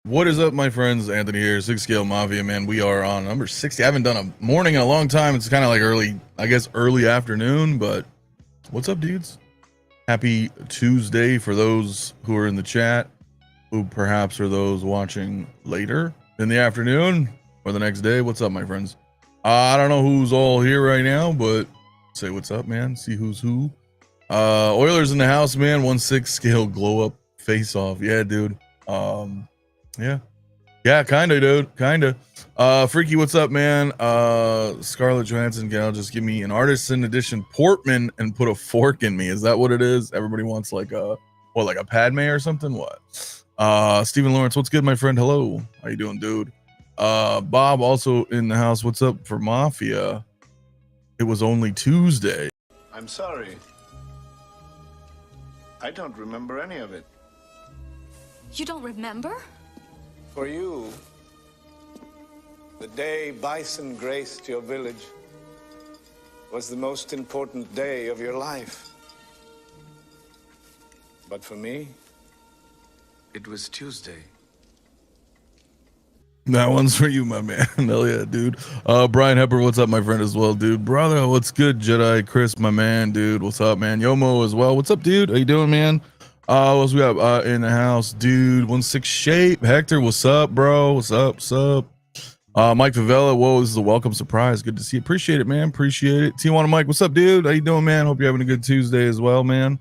What is up, my friends? Anthony here, 6 Scale Mafia, man. We are on number 60. I haven't done a morning in a long time. It's kind of like early, I guess, early afternoon, but what's up, dudes? Happy Tuesday for those who are in the chat, who perhaps are those watching later in the afternoon or the next day. What's up, my friends? I don't know who's all here right now, but say what's up, man. See who's who. Oilers in the house, man. 1/6 scale glow up face off. Yeah, dude. Yeah, kinda, dude, kinda. Freaky, what's up, man? Scarlett Johansson gal, just give me an Artisan edition Portman and put a fork in me. Is that what it is? Everybody wants like a like a Padme or something? What? Stephen Lawrence, what's good, my friend? Hello, how you doing, dude? Bob also in the house. What's up for Mafia? It was only Tuesday. I'm sorry. I don't remember any of it. You don't remember? For you, the day bison graced your village was the most important day of your life. But for me, it was Tuesday. That one's for you, my man. Hell yeah, dude. Brian Hepper, what's up, my friend, as well, dude? Brother, what's good? Jedi Chris, my man, dude. What's up, man? Yomo as well. What's up, dude? How you doing, man? What else we got in the house, dude? 1/6 shape. Hector, what's up, bro? What's up? What's up? Mike Favela, whoa, this is a welcome surprise. Good to see you. Appreciate it, man. Appreciate it. Tijuana Mike, what's up, dude? How you doing, man? Hope you're having a good Tuesday as well, man.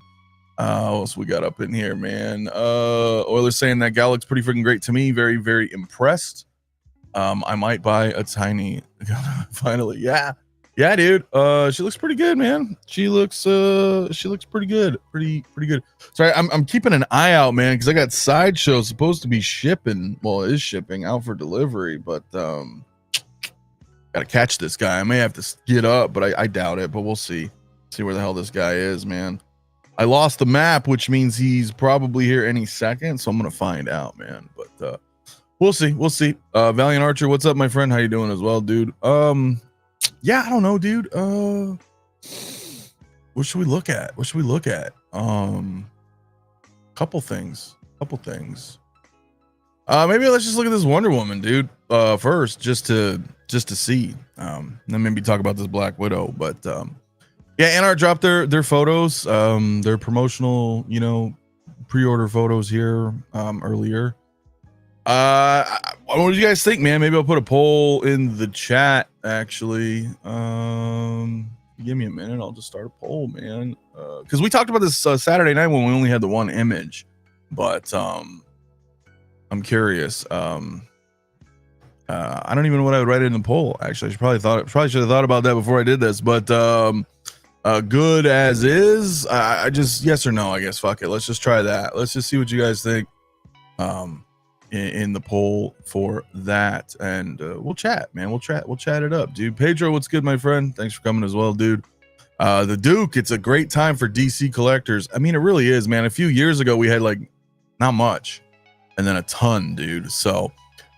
What else we got up in here, man? Oilers saying that gal looks pretty freaking great to me. Very, very impressed. I might buy a tiny finally. Yeah, dude. She looks pretty good, man. She looks pretty good. Pretty good. Sorry, I'm keeping an eye out, man, because I got Sideshow supposed to be shipping. Well, it is shipping out for delivery, but gotta catch this guy. I may have to get up, but I doubt it. But we'll see. See where the hell this guy is, man. I lost the map, which means he's probably here any second, so I'm gonna find out, man. But we'll see. Valiant Archer, what's up, my friend? How you doing as well, dude? Yeah, I don't know, dude. What should we look at? Couple things. Maybe let's just look at this Wonder Woman, dude. First, just to see. Then maybe talk about this Black Widow. But yeah, InArt dropped their photos, their promotional, pre-order photos here earlier. What do you guys think, man? Maybe I'll put a poll in the chat, actually. Give me a minute. I'll just start a poll, man. Because we talked about this Saturday night when we only had the one image. But I'm curious. I don't even know what I would write in the poll. Actually, I probably should have thought about that before I did this. But good as is. I just yes or no, I guess. Fuck it. Let's just try that. Let's just see what you guys think. In the poll for that, and we'll chat, man. We'll chat it up, dude. Pedro, what's good, my friend? Thanks for coming as well, dude. The Duke, it's a great time for DC collectors. I mean, it really is, man. A few years ago we had like not much and then a ton, dude. So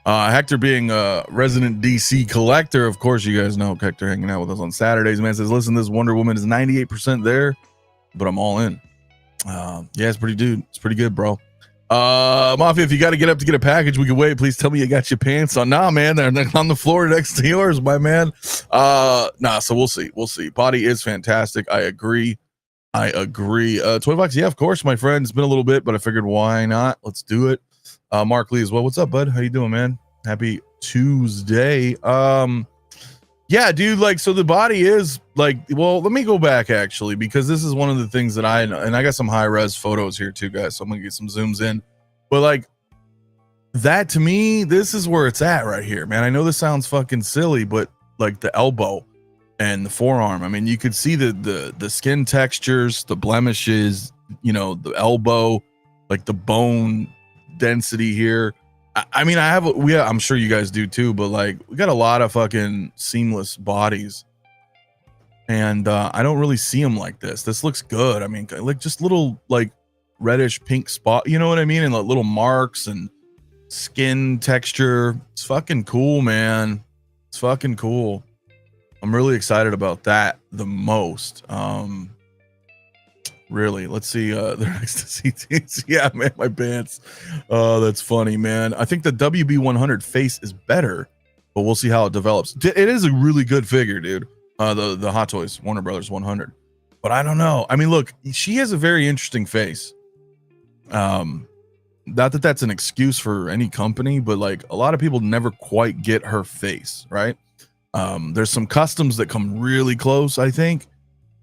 Hector, being a resident DC collector, of course, you guys know Hector hanging out with us on Saturdays, man, says, listen, this Wonder Woman is 98% there, but I'm all in. Yeah, it's pretty good, bro. Mafia, if you got to get up to get a package, we can wait. Please tell me you got your pants on. Nah, man, they're on the floor next to yours, my man. Nah, so we'll see. Body is fantastic. I agree. 20 bucks. Yeah, of course, my friend. It's been a little bit, but I figured why not? Let's do it. Mark Lee as well. What's up, bud? How you doing, man? Happy Tuesday. Yeah, dude, like, so the body is like, well, let me go back actually, because this is one of the things that I got some high res photos here too, guys. So I'm gonna get some zooms in, but like that to me, this is where it's at right here, man. I know this sounds fucking silly, but like the elbow and the forearm, I mean, you could see the skin textures, the blemishes, the elbow, like the bone density here. I mean, I'm sure you guys do too, but like we got a lot of fucking seamless bodies, and I don't really see them like this. This looks good. I mean, like just little like reddish pink spot, you know what I mean, and like little marks and skin texture. It's fucking cool, man. It's fucking cool. I'm really excited about that the most. Really? Let's see. They're next to CTs. Yeah, man, my pants. Oh, that's funny, man. I think the WB100 face is better, but we'll see how it develops. It is a really good figure, dude. The Hot Toys Warner Brothers 100. But I don't know. I mean, look, she has a very interesting face. Not that that's an excuse for any company, but like a lot of people never quite get her face, right? There's some customs that come really close, I think.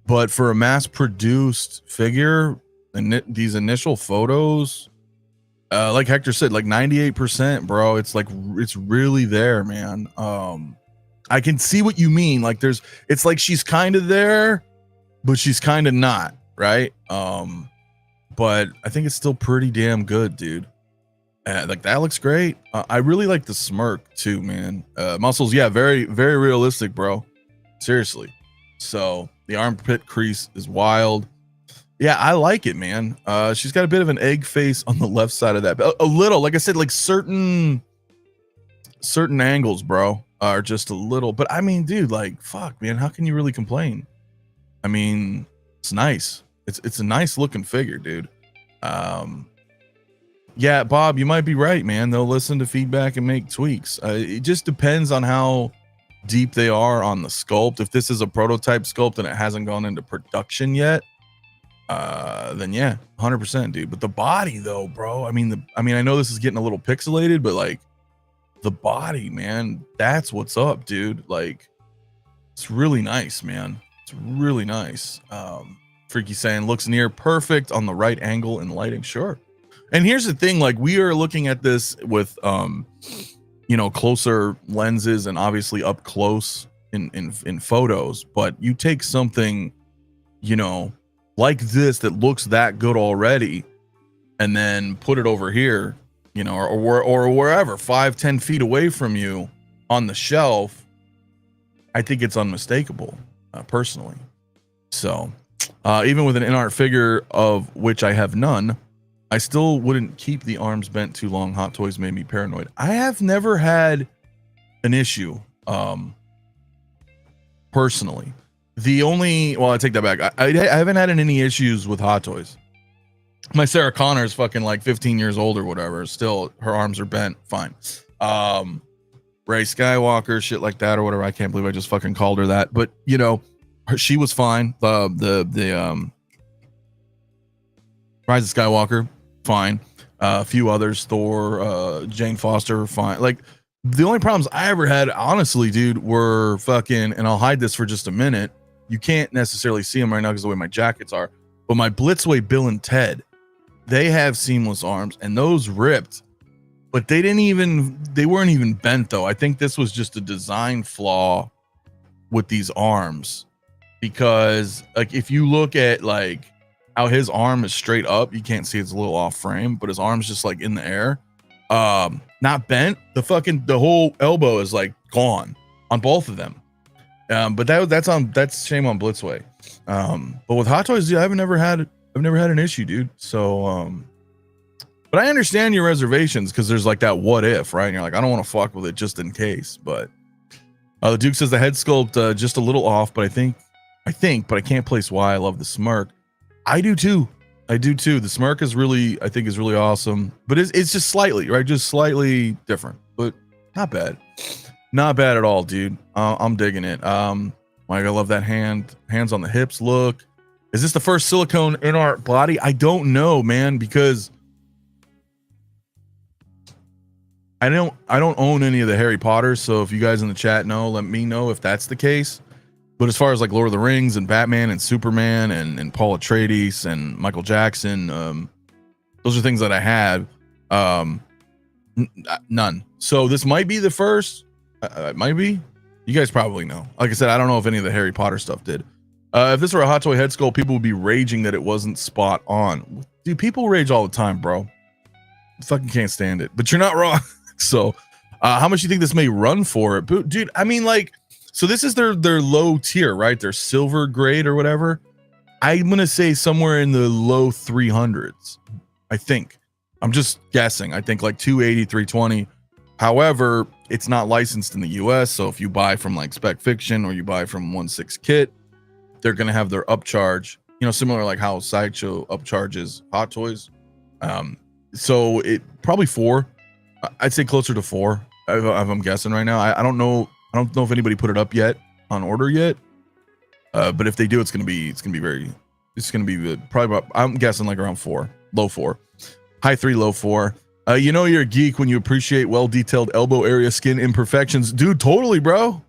But for a mass-produced figure, and these initial photos, like Hector said, like 98%, bro. It's like it's really there, man. I can see what you mean. Like it's like she's kind of there, but she's kind of not, right? But I think it's still pretty damn good, dude. Like that looks great. I really like the smirk too, man. Muscles, yeah, very, very realistic, bro. Seriously. So the armpit crease is wild. Yeah, I like it, man. She's got a bit of an egg face on the left side of that. A little, like I said, like certain angles, bro, are just a little. But I mean, dude, like, fuck, man, how can you really complain? I mean, it's nice. It's a nice looking figure, dude. Yeah, Bob, you might be right, man. They'll listen to feedback and make tweaks. It just depends on how deep they are on the sculpt. If this is a prototype sculpt and it hasn't gone into production yet, then yeah, 100%, dude. But the body, though, bro. I mean, I know this is getting a little pixelated, but like the body, man, that's what's up, dude. Like, it's really nice, man. It's really nice. Freaky saying looks near perfect on the right angle and lighting. Sure. And here's the thing, like we are looking at this with you know, closer lenses and obviously up close in photos, but you take something, you know, like this that looks that good already and then put it over here, you know, or wherever 5-10 feet away from you on the shelf. I think it's unmistakable, personally. So even with an InArt figure, of which I have none, I still wouldn't keep the arms bent too long. Hot Toys made me paranoid. I have never had an issue, personally. Well, I take that back. I haven't had any issues with Hot Toys. My Sarah Connor is fucking like 15 years old or whatever. Still, her arms are bent. Fine. Ray Skywalker, shit like that or whatever. I can't believe I just fucking called her that. But you know, she was fine. The Rise of Skywalker, fine. A few others, Thor, Jane Foster, fine. Like the only problems I ever had, honestly, dude, were fucking, and I'll hide this for just a minute. You can't necessarily see them right now because the way my jackets are, but my Blitzway Bill and Ted, they have seamless arms and those ripped, but they weren't even bent though. I think this was just a design flaw with these arms, because like if you look at like how his arm is straight up, you can't see it's a little off frame, but his arm's just like in the air, not bent. The whole elbow is like gone on both of them. But that's shame on Blitzway. But with Hot Toys, yeah, I've never had an issue, dude. So but I understand your reservations because there's like that what if, right? And you're like, I don't want to fuck with it just in case. But the Duke says the head sculpt just a little off, but I think, but I can't place why. I love the smirk. I do too. The smirk is really, I think, is really awesome, but it's just slightly, right? Just slightly different, but not bad. Not bad at all, dude. I'm digging it. Mike, I love that hands on the hips look. Is this the first silicone InArt body? I don't know, man, because I don't own any of the Harry Potters. So if you guys in the chat know, let me know if that's the case. But as far as like Lord of the Rings and Batman and Superman and Paul Atreides and Michael Jackson, those are things that I had. None. So this might be the first. It might be. You guys probably know. Like I said, I don't know if any of the Harry Potter stuff did. If this were a Hot Toy head sculpt, people would be raging that it wasn't spot on. Dude, people rage all the time, bro. I fucking can't stand it. But you're not wrong. So, how much do you think this may run for it, dude? I mean, like, so this is their low tier, right? Their silver grade or whatever. I'm gonna say somewhere in the low 300s. I think. I'm just guessing. I think like 280, 320. However, it's not licensed in the US, so if you buy from like Spec Fiction or you buy from 1/6 Kit, they're gonna have their upcharge you know, similar like how Sideshow upcharges Hot Toys. So it probably 4. I'd say closer to 4 if I'm guessing right now. I don't know if anybody put it up yet on order yet, but if they do, it's gonna be probably about, I'm guessing like around 4, low 4, high 3, low 4. You know you're a geek when you appreciate well-detailed elbow area skin imperfections, dude. Totally, bro.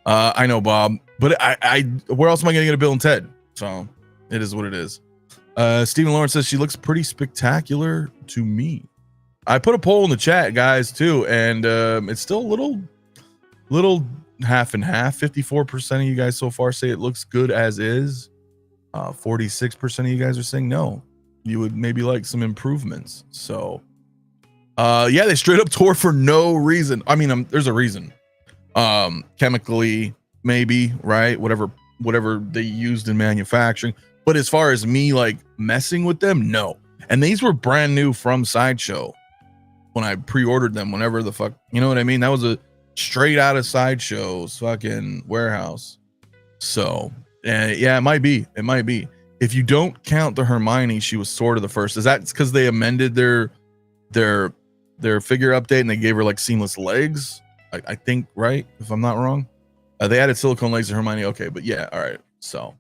I know, Bob, but I where else am I gonna get a Bill and Ted? So it is what it is. Stephen Lawrence says she looks pretty spectacular to me. I put a poll in the chat, guys, too, and it's still a little half and half. 54% of you guys so far say it looks good as is. 46% of you guys are saying no, you would maybe like some improvements. So yeah, they straight up tore for no reason. I mean, there's a reason. Chemically, maybe, right? Whatever they used in manufacturing. But as far as me like messing with them, no. And these were brand new from Sideshow when I pre-ordered them, whenever the fuck, you know what I mean? That was a straight out of Sideshow's fucking warehouse. So yeah, it might be. If you don't count the Hermione, she was sort of the first. Is that because they amended their figure update and they gave her like seamless legs? I think, right? If I'm not wrong, they added silicone legs to Hermione. Okay, but yeah, all right. So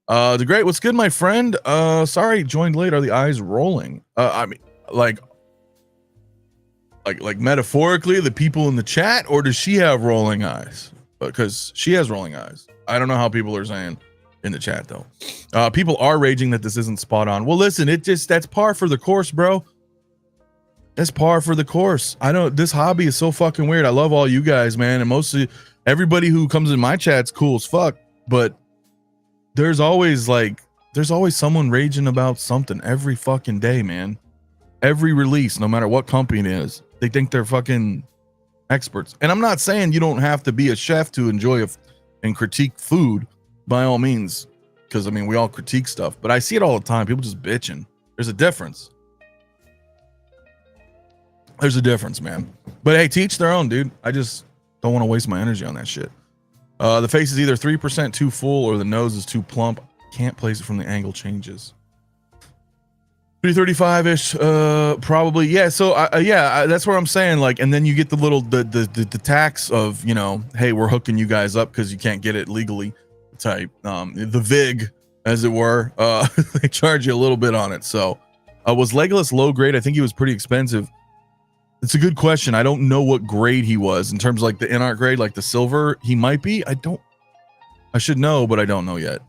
the great, what's good, my friend? Sorry, joined late. Are the eyes rolling? I mean, like metaphorically, the people in the chat, or does she have rolling eyes? Because she has rolling eyes. I don't know how people are saying in the chat though. People are raging that this isn't spot on. Well, listen, that's par for the course, bro. That's par for the course. I know this hobby is so fucking weird. I love all you guys, man, and mostly everybody who comes in my chat's cool as fuck. But there's always someone raging about something every fucking day, man. Every release, no matter what company it is, they think they're fucking experts. And I'm not saying you don't have to be a chef to enjoy and critique food, by all means, because I mean we all critique stuff. But I see it all the time. People just bitching. There's a difference. There's a difference, man. But hey, teach their own, dude. I just don't want to waste my energy on that shit. The face is either 3% too full or the nose is too plump. Can't place it from the angle changes. 335-ish, probably. Yeah, so that's where I'm saying, like, and then you get the little the tax of, you know, hey, we're hooking you guys up because you can't get it legally type. The VIG, as it were. They charge you a little bit on it. So was Legolas low grade? I think he was pretty expensive. It's a good question. I don't know what grade he was in terms of like the InArt grade, like the silver. He might be. I should know, but I don't know yet.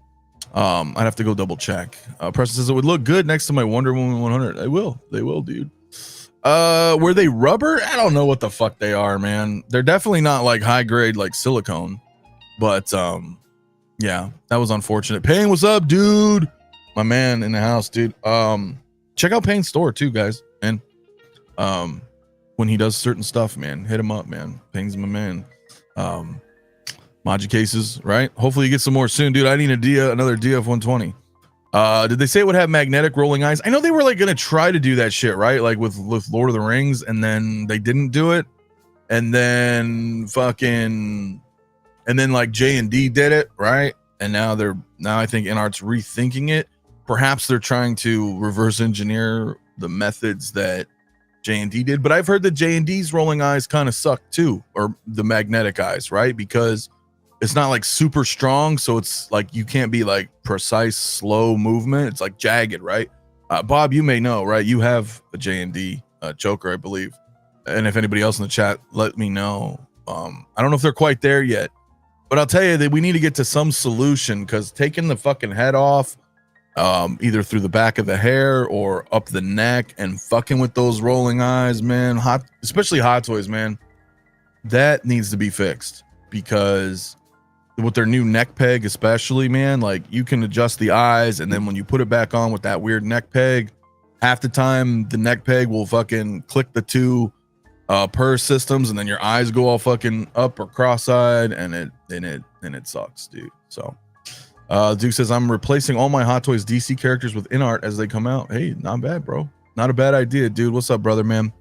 I'd have to go double check. Preston says it would look good next to my Wonder Woman 100. They will, dude. Were they rubber? I don't know what the fuck they are, man. They're definitely not like high grade like silicone, but yeah, that was unfortunate. Payne, what's up, dude? My man in the house, dude. Check out Payne's store too, guys. And when he does certain stuff, man, hit him up, man. Payne's my man. Maji cases, right? Hopefully you get some more soon, dude. I need another DF120. Did they say it would have magnetic rolling eyes? I know they were like gonna try to do that shit, right? Like with Lord of the Rings, and then they didn't do it, and then like J&D did it, right? And now I think InArt's rethinking it. Perhaps they're trying to reverse engineer the methods that J&D did, but I've heard that J&D's rolling eyes kind of suck too, or the magnetic eyes, right? Because it's not like super strong, so it's like you can't be like precise, slow movement. It's like jagged, right? Bob, you may know, right? You have a J&D Joker, I believe. And if anybody else in the chat, let me know. I don't know if they're quite there yet, but I'll tell you that we need to get to some solution, because taking the fucking head off, either through the back of the hair or up the neck and fucking with those rolling eyes, man, especially Hot Toys, man, that needs to be fixed. Because with their new neck peg, especially, man, like you can adjust the eyes, and then when you put it back on with that weird neck peg, half the time the neck peg will fucking click the two purse systems, and then your eyes go all fucking up or cross-eyed, and it sucks, dude. So Duke says, I'm replacing all my Hot Toys DC characters with InArt as they come out. Hey, not bad, bro. Not a bad idea, dude. What's up, brother, man?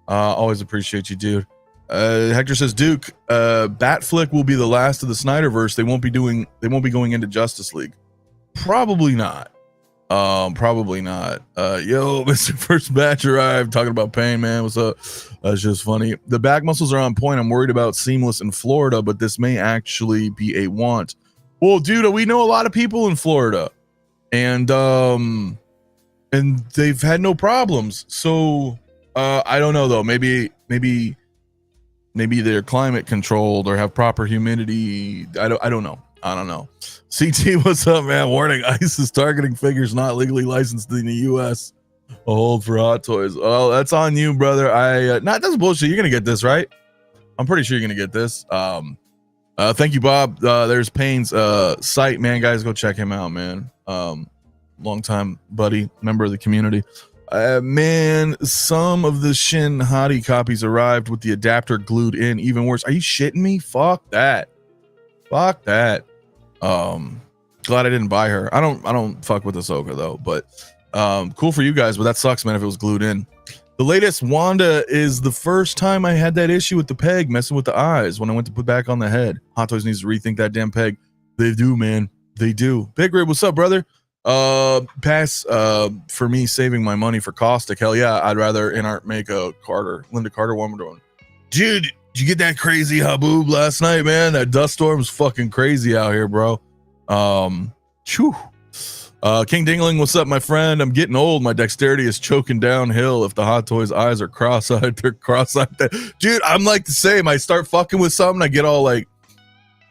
Always appreciate you, dude. Hector says, Duke, Batflick will be the last of the Snyderverse. They won't be going into Justice League. Probably not. Probably not. Yo, Mr. First Batch arrived, talking about pain, man. What's up? That's just funny. The back muscles are on point. I'm worried about seamless in Florida, but this may actually be a want. Well, dude, we know a lot of people in Florida, and they've had no problems. So I don't know though. Maybe they're climate controlled or have proper humidity. I don't know. CT, what's up, man? Warning: ICE is targeting figures not legally licensed in the U.S. A hold for Hot Toys. Oh, that's on you, brother. That's bullshit. You're gonna get this, right? I'm pretty sure you're gonna get this. Thank you, Bob. There's Payne's site, man. Guys, go check him out, man. Long time buddy, member of the community. Man, some of the 𝗠𝗘𝗥𝗖𝗡 copies arrived with the adapter glued in. Even worse. Are you shitting me? Fuck that. Glad I didn't buy her. I don't fuck with Ahsoka though, but cool for you guys, but that sucks, man, if it was glued in. The latest Wanda is the first time I had that issue with the peg messing with the eyes when I went to put back on the head. Hot Toys needs to rethink that damn peg. They do, man. They do. Big Rib, what's up, brother? Pass for me saving my money for Caustic. Hell yeah, I'd rather InArt make a Linda Carter Wonder Woman. Dude, did you get that crazy haboob last night, man? That dust storm's fucking crazy out here, bro. King Dingling, what's up, my friend? I'm getting old. My dexterity is choking downhill. If the Hot Toys eyes are cross-eyed, they're cross-eyed. Dude, I'm like the same. I start fucking with something, I get all like,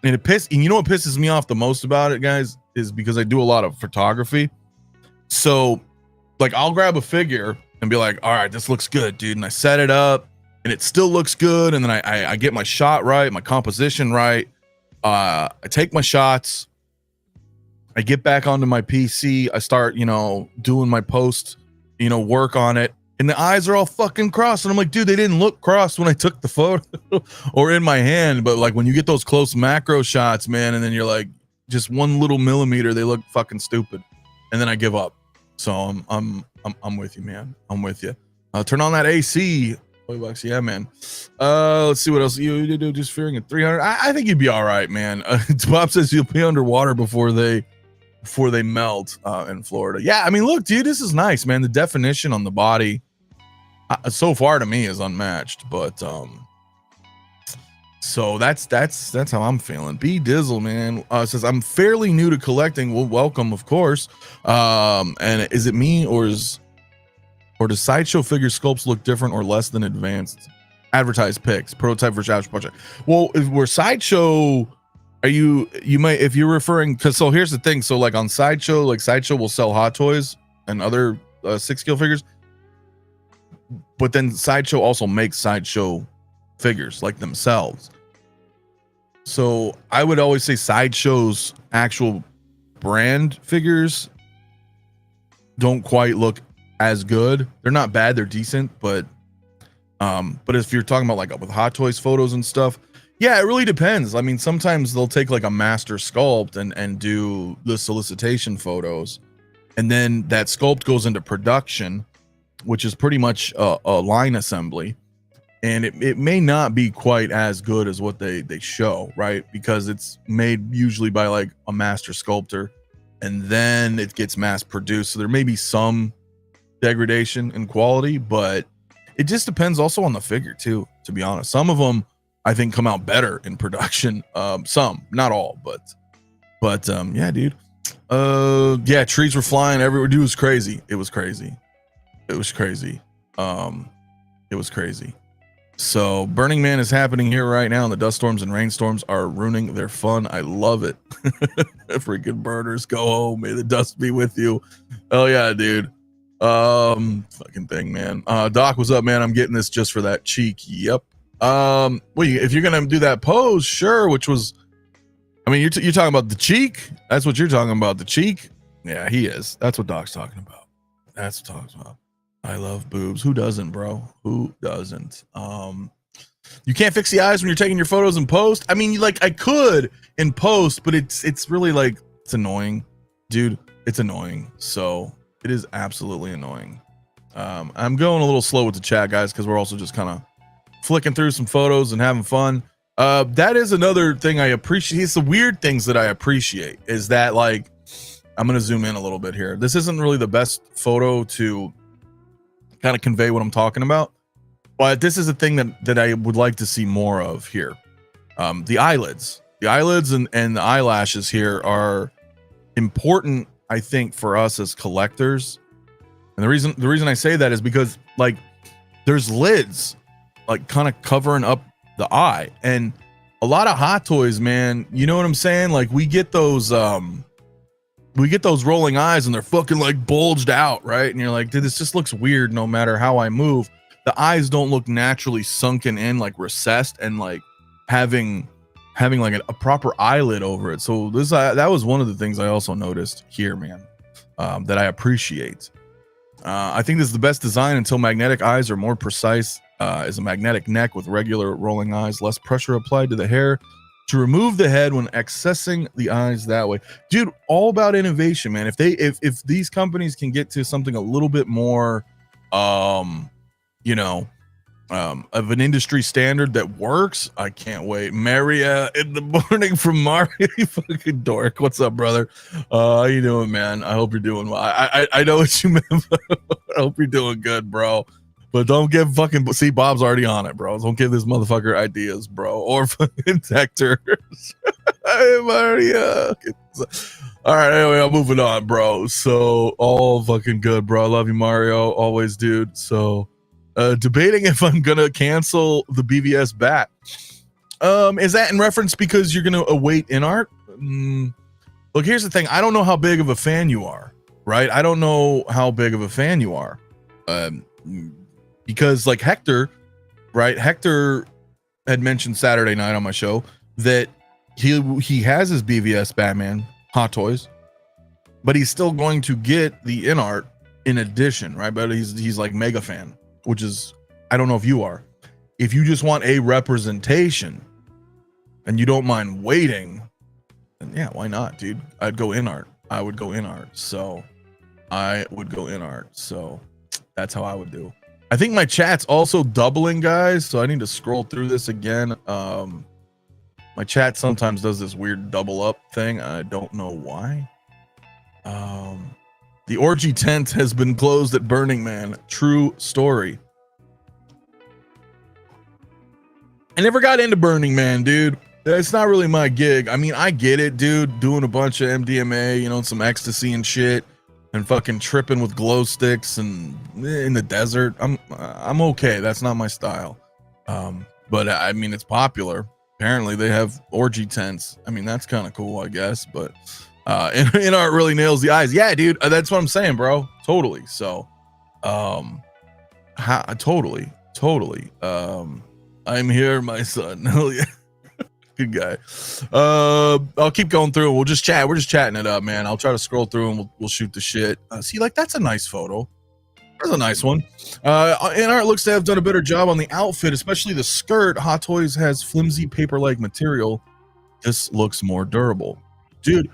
and you know what pisses me off the most about it, guys, is because I do a lot of photography. So like I'll grab a figure and be like, all right, this looks good, dude. And I set it up and it still looks good. And then I get my shot right, my composition right. I take my shots. I get back onto my PC. I start, doing my post, work on it. And the eyes are all fucking crossed. And I'm like, dude, they didn't look crossed when I took the photo or in my hand. But like when you get those close macro shots, man, and then you're like, just one little millimeter, they look fucking stupid. And then I give up. So I'm with you, man. I'm with you. Turn on that AC. $20, yeah, man. Let's see what else you do. Just fearing at 300. I think you'd be all right, man. Bob says you'll be underwater before they melt in Florida. Yeah, I mean, look, dude, this is nice, man. The definition on the body so far to me is unmatched, but so that's how I'm feeling. B Dizzle, man, says I'm fairly new to collecting. Well, welcome, of course. And is it me or does sideshow figure sculpts look different or less than advanced advertised pics? Prototype versus average project. Well, if we're sideshow, you might, if you're referring, because so here's the thing. So like on sideshow, like sideshow will sell Hot Toys and other 6-scale figures, but then sideshow also makes sideshow figures like themselves. So I would always say sideshow's actual brand figures don't quite look as good. They're not bad, they're decent, but if you're talking about like with Hot Toys photos and stuff, yeah, it really depends. I mean, sometimes they'll take like a master sculpt and do the solicitation photos, and then that sculpt goes into production, which is pretty much a line assembly, and it may not be quite as good as what they show, right? Because it's made usually by like a master sculptor, and then it gets mass produced, so there may be some degradation in quality, but it just depends also on the figure too, to be honest. Some of them I think come out better in production. Some, not all, but yeah, dude. Yeah, trees were flying everywhere. Dude, it was crazy. It was crazy. So Burning Man is happening here right now, and the dust storms and rainstorms are ruining their fun. I love it. Freaking burners, go home. May the dust be with you. Oh yeah, dude. Fucking thing, man. Doc, what's up, man? I'm getting this just for that cheek. Yep. Well, if you're gonna do that pose, sure. Which was, I mean, you're talking about the cheek. That's what you're talking about, the cheek. Yeah, he is. That's what Doc's talking about. That's what Doc's about. I love boobs. Who doesn't, bro? Who doesn't? You can't fix the eyes when you're taking your photos in post. I mean, like I could in post, but it's really like it's annoying, dude. It's annoying. So it is absolutely annoying. I'm going a little slow with the chat, guys, because we're also just kind of flicking through some photos and having fun. That is another thing I appreciate. It's the weird things that I appreciate is that like I'm going to zoom in a little bit here. This isn't really the best photo to kind of convey what I'm talking about, but this is a thing that I would like to see more of here. The eyelids and the eyelashes here are important, I think, for us as collectors. And the reason I say that is because like there's lids like kind of covering up the eye, and a lot of Hot Toys, man, you know what I'm saying? Like we get those rolling eyes and they're fucking like bulged out, right? And you're like, dude, this just looks weird no matter how I move. The eyes don't look naturally sunken in, like recessed, and like having like a proper eyelid over it. So this that was one of the things I also noticed here, man, that I appreciate. I think this is the best design until magnetic eyes are more precise. Is a magnetic neck with regular rolling eyes, less pressure applied to the hair to remove the head when accessing the eyes that way. Dude, all about innovation, man. If these companies can get to something a little bit more you know, of an industry standard that works, I can't wait. Maria in the morning from Mario, you fucking dork. What's up, brother? How you doing, man? I hope you're doing well. I know what you meant. I hope you're doing good, bro. But don't give fucking, see, Bob's already on it, bro. Don't give this motherfucker ideas, bro, or fucking Hector. Hey, Maria. All right, anyway, I'm moving on, bro. So all fucking good, bro. I love you, Mario. Always, dude. So debating if I'm gonna cancel the BVS bat. Is that in reference because you're gonna await InArt? Look, here's the thing. I don't know how big of a fan you are, right? I don't know how big of a fan you are. Because like Hector, right? Hector had mentioned Saturday night on my show that he has his BVS Batman Hot Toys, but he's still going to get the InArt in addition, right? But he's like mega fan, which is, I don't know if you are. If you just want a representation and you don't mind waiting, then yeah, why not, dude? I'd go InArt. I would go InArt. So I would go InArt. So that's how I would do. I think my chat's also doubling, guys, so I need to scroll through this again. My chat sometimes does this weird double up thing. I don't know why. The orgy tent has been closed at Burning Man. True story. I never got into Burning Man, dude. It's not really my gig. I mean, I get it, dude. Doing a bunch of MDMA, you know, some ecstasy and shit, and fucking tripping with glow sticks and in the desert. I'm okay. That's not my style. But I mean, it's popular. Apparently they have orgy tents. I mean, that's kind of cool, I guess. But InArt really nails the eyes. Yeah, dude. That's what I'm saying, bro. Totally. So, totally. I'm here, my son. Hell yeah. Good guy. I'll keep going through. We'll just chat. We're just chatting it up, man. I'll try to scroll through and we'll shoot the shit. See, like, that's a nice photo. That's a nice one. InArt looks to have done a better job on the outfit, especially the skirt. Hot Toys has flimsy paper-like material. This looks more durable. Dude,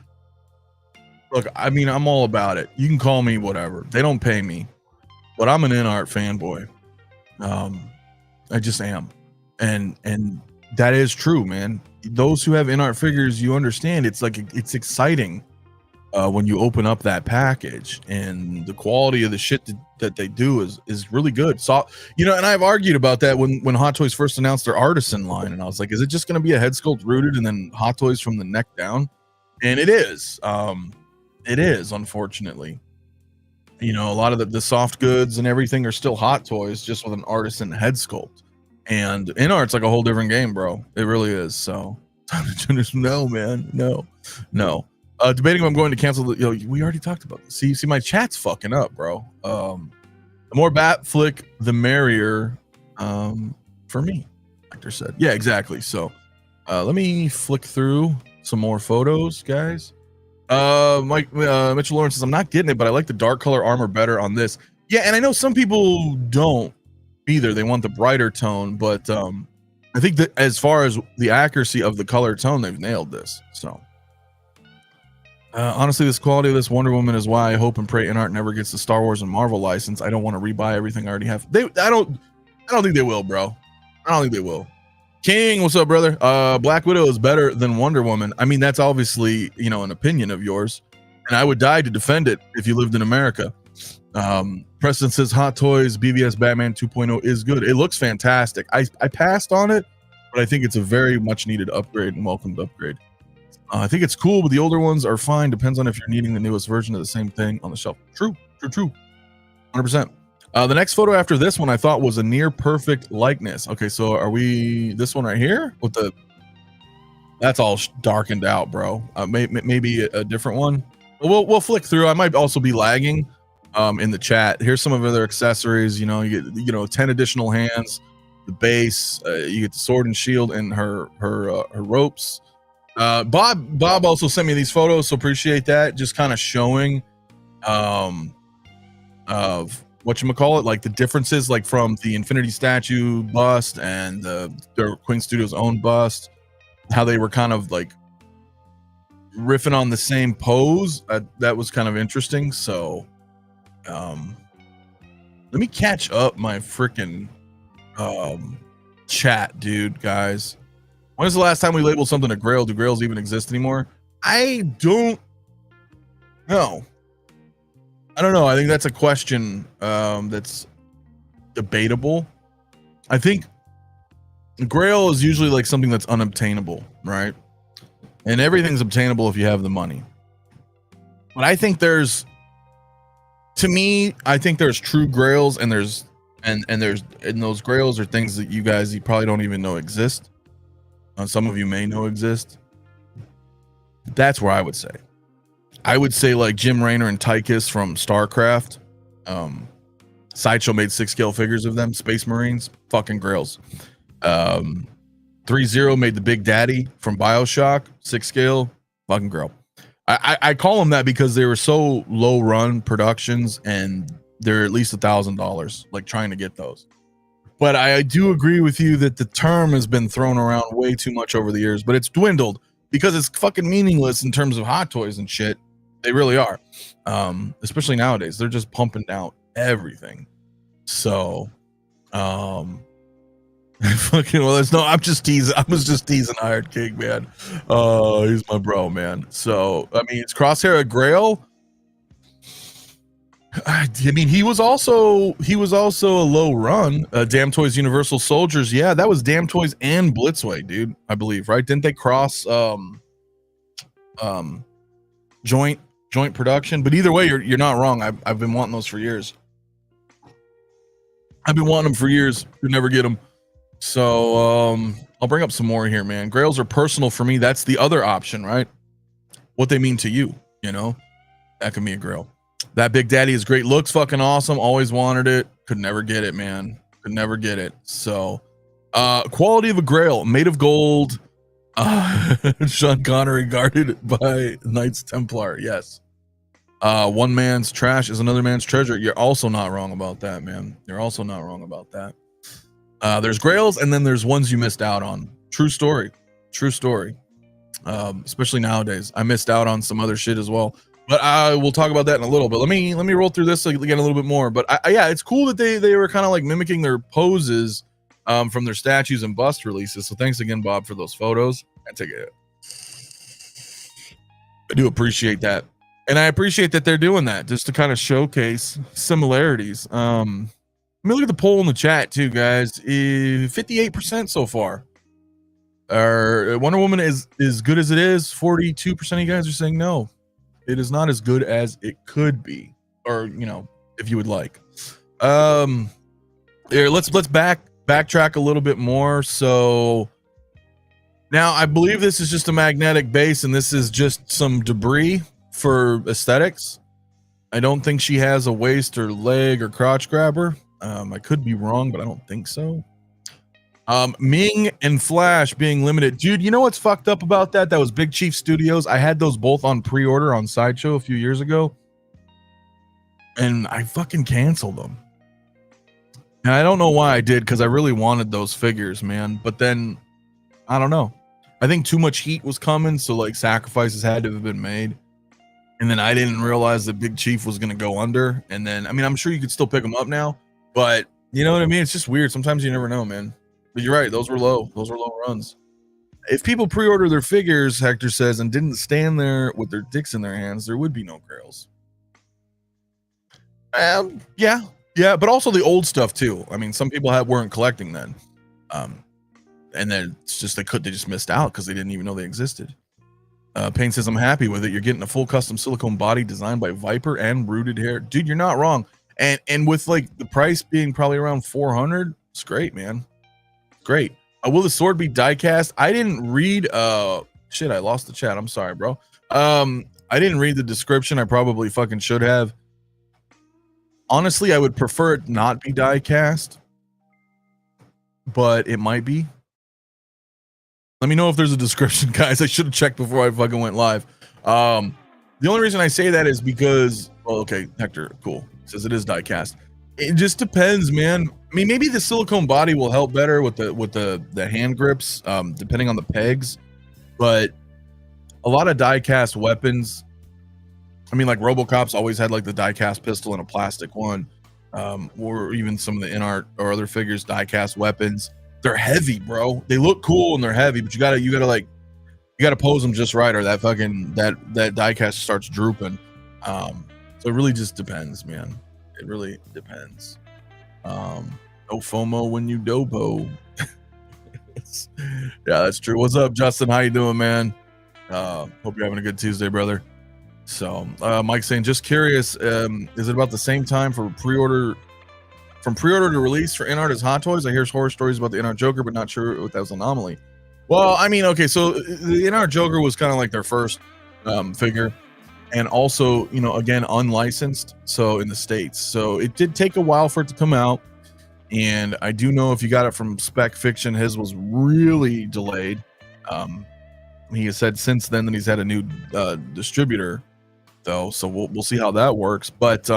look, I mean, I'm all about it. You can call me whatever. They don't pay me, but I'm an InArt fanboy. I just am. And that is true, man. Those who have InArt figures, you understand it's like, it's exciting when you open up that package, and the quality of the shit that they do is really good. So, you know, and I've argued about that when Hot Toys first announced their Artisan line, and I was like, is it just going to be a head sculpt rooted and then Hot Toys from the neck down? And it is. It is, unfortunately. You know, a lot of the soft goods and everything are still Hot Toys, just with an Artisan head sculpt. And InArt's like a whole different game, bro. It really is. So no, man, no. Debating if I'm going to cancel the, you know, we already talked about this. See, my chat's fucking up, bro. The more bat flick, the merrier, for me, Hector said. Yeah, exactly. So let me flick through some more photos, guys. Mike Mitchell Lawrence says, I'm not getting it, but I like the dark color armor better on this. Yeah, and I know some people don't either. They want the brighter tone, but I think that as far as the accuracy of the color tone, they've nailed this. So honestly, this quality of this Wonder Woman is why I hope and pray InArt never gets the Star Wars and Marvel license. I don't want to rebuy everything I already have. I don't think they will, bro. I don't think they will. King, what's up, brother? Black Widow is better than Wonder Woman. I mean, that's obviously, you know, an opinion of yours. and I would die to defend it if you lived in America. Preston says Hot Toys BVS Batman 2.0 is good. It looks fantastic. I passed on it, but I think it's a very much needed upgrade and welcomed upgrade. I think it's cool, but the older ones are fine. Depends on if you're needing the newest version of the same thing on the shelf. True. 100%. The next photo after this one I thought was a near perfect likeness. Okay, so are we this one right here with the? That's all darkened out, bro. Maybe a different one. We'll flick through. I might also be lagging in the chat. Here's some of other accessories. You know, you get 10 additional hands, the base. You get the sword and shield and her ropes. Bob also sent me these photos, so appreciate that. Just kind of showing of whatchamacallit, like the differences, like from the Infinity statue bust and their Queen Studios own bust, how they were kind of like riffing on the same pose. That was kind of interesting. So let me catch up my freaking chat, dude. Guys, when was the last time we labeled something a grail? Do grails even exist anymore? I don't know. I think that's a question that's debatable. I think grail is usually like something that's unobtainable, right? And everything's obtainable if you have the money. But I think there's true grails, and those grails are things that you probably don't even know exist. Some of you may know exist. That's where I would say. I would say like Jim Raynor and Tychus from StarCraft. Sideshow made 6-scale figures of them. Space Marines, fucking grails. 3-0 made the Big Daddy from BioShock, 6-scale, fucking grail. I call them that because they were so low run productions, and they're at least $1,000, like trying to get those. But I do agree with you that the term has been thrown around way too much over the years, but it's dwindled because it's fucking meaningless in terms of Hot Toys and shit. They really are. Especially nowadays. They're just pumping out everything. So, I'm just teasing. I was just teasing Iron King, man. He's my bro, man. So, I mean, it's Crosshair a grail. I mean, he was also a low run. Damn Toys Universal Soldiers. Yeah, that was Damn Toys and Blitzway, dude. I believe, right? Didn't they cross joint production? But either way, you're not wrong. I've been wanting those for years. I've been wanting them for years. Could never get them. So I'll bring up some more here, man. Grails are personal for me. That's the other option, right? What they mean to you, that can be a grail. That Big Daddy is great. Looks fucking awesome. Always wanted it. Could never get it, man. Could never get it. So quality of a grail, made of gold. Sean Connery guarded by Knights Templar. Yes. One man's trash is another man's treasure. You're also not wrong about that, man. You're also not wrong about that. There's grails, and then there's ones you missed out on. True story. Especially nowadays. I missed out on some other shit as well, but I will talk about that in a little bit. Let me roll through this again a little bit more. But yeah, it's cool that they were kind of like mimicking their poses from their statues and bust releases. So thanks again, Bob, for those photos. I do appreciate that. And I appreciate that they're doing that just to kind of showcase similarities. Let me look at the poll in the chat too, guys. 58% so far. Wonder Woman is good as it is. 42% of you guys are saying no. It is not as good as it could be, or if you would like. Here, let's backtrack a little bit more. So now I believe this is just a magnetic base, and this is just some debris for aesthetics. I don't think she has a waist or leg or crotch grabber. I could be wrong, but I don't think so. Ming and Flash being limited. Dude, you know what's fucked up about that? That was Big Chief Studios. I had those both on pre-order on Sideshow a few years ago, and I fucking canceled them. And I don't know why I did, because I really wanted those figures, man. But then, I don't know. I think too much heat was coming, so like sacrifices had to have been made. And then I didn't realize that Big Chief was going to go under. And then, I mean, I'm sure you could still pick them up now, but you know what I mean? It's just weird. Sometimes you never know, man. But you're right. Those were low. Those were low runs. if people pre-order their figures, Hector says, and didn't stand there with their dicks in their hands, there would be no grails. Yeah, but also the old stuff too. I mean, some people weren't collecting then, and then it's just they just missed out because they didn't even know they existed. Payne says, I'm happy with it. You're getting a full custom silicone body designed by Viper and rooted hair. Dude, you're not wrong. And with like the price being probably around 400, it's great, man. Great. Will the sword be die cast? I didn't read shit, I lost the chat. I'm sorry, bro. I didn't read the description. I probably fucking should have. Honestly, I would prefer it not be die cast, but it might be. Let me know if there's a description, guys. I should have checked before I fucking went live. The only reason I say that is because, well, okay, Hector, cool. Says it is die cast. It just depends, man. I mean, maybe the silicone body will help better with the hand grips, depending on the pegs. But a lot of die cast weapons, I mean, like RoboCop's always had like the die cast pistol and a plastic one, or even some of the InArt or other figures die cast weapons. They're heavy, bro. They look cool and they're heavy, but you gotta pose them just right, or that fucking that die cast starts drooping. So it really just depends, man. It really depends. No FOMO when you dopo. Yeah, that's true. What's up, Justin? How you doing, man? Hope you're having a good Tuesday, brother. So Mike saying, just curious, is it about the same time for pre-order to release for InArt as Hot Toys? I hear horror stories about the InArt Joker, but not sure if that was an anomaly. Well, I mean, okay, so the InArt Joker was kind of like their first figure, and also, you know, again, unlicensed, so in the States. So it did take a while for it to come out, and I do know if you got it from Spec Fiction, his was really delayed. He has said since then that he's had a new distributor, though, so we'll see how that works. But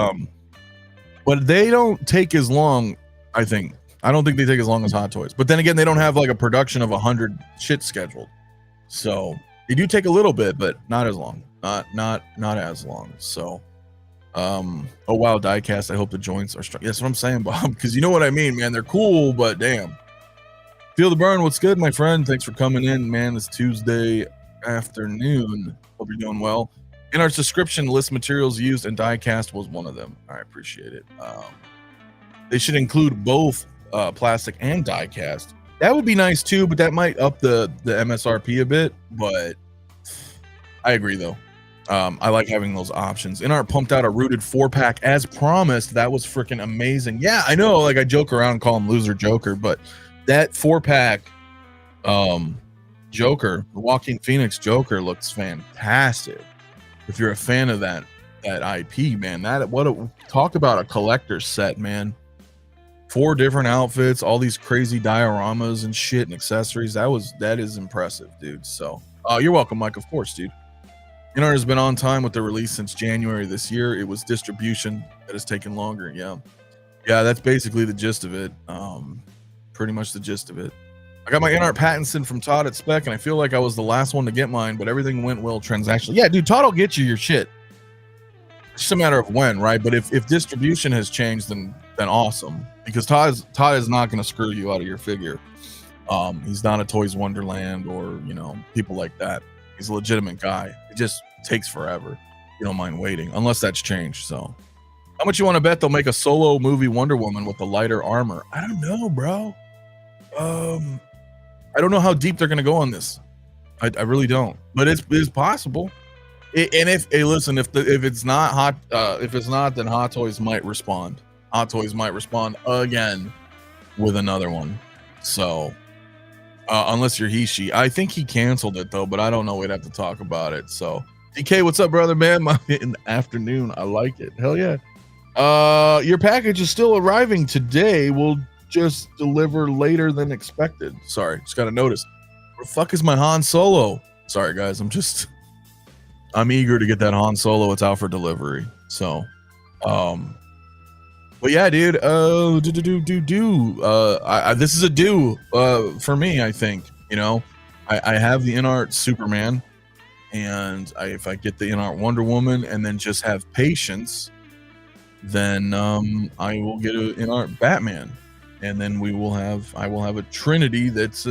they don't take as long, I think. I don't think they take as long as Hot Toys. But then again, they don't have like a production of 100 shit scheduled. So they do take a little bit, but not as long. Not as long. So oh wow, diecast. I hope the joints are strong. That's what I'm saying, Bob, because you know what I mean, man. They're cool, but damn. Feel the burn. What's good, my friend? Thanks for coming in, man. It's Tuesday afternoon. Hope you're doing well. In our description, list materials used, and diecast was one of them. I appreciate it. They should include both plastic and diecast. That would be nice too, but that might up the MSRP a bit. But I agree though. I like having those options. InArt pumped out a rooted 4-pack as promised. That was freaking amazing. Yeah, I know. Like I joke around and call him Loser Joker, but that 4-pack Joker, the Joaquin Phoenix Joker, looks fantastic. If you're a fan of that IP, man, talk about a collector's set, man. 4 different outfits, all these crazy dioramas and shit and accessories. That is impressive, dude. So you're welcome, Mike. Of course, dude. InArt has been on time with the release since January this year. It was distribution that has taken longer. Yeah, that's basically the gist of it. Pretty much the gist of it. I got my InArt Pattinson from Todd at Spec, and I feel like I was the last one to get mine, but everything went well transactionally. Yeah, dude, Todd will get you your shit. It's just a matter of when, right? But if distribution has changed, then awesome, because Todd is not going to screw you out of your figure. He's not a Toys Wonderland or, you know, people like that. He's a legitimate guy. It just takes forever. You don't mind waiting, unless that's changed. So how much you want to bet they'll make a solo movie Wonder Woman with the lighter armor? I don't know, bro. I don't know how deep they're going to go on this. I really don't, but it's possible. And if it's not, then Hot Toys might respond. Hot Toys might respond again with another one. So unless you're Hishi, I think he canceled it though, but I don't know. We'd have to talk about it. So DK, what's up, brother, man? In the afternoon, I like it. Hell yeah. Your package is still arriving today. We'll just deliver later than expected. Sorry, just got a notice. Where the fuck is my Han Solo? Sorry, guys. I'm eager to get that Han Solo. It's out for delivery. So, but yeah, dude. This is a do for me. I think, you know, I have the InArt Superman, and if I get the InArt Wonder Woman, and then just have patience, then I will get an InArt Batman, and then I will have a Trinity that's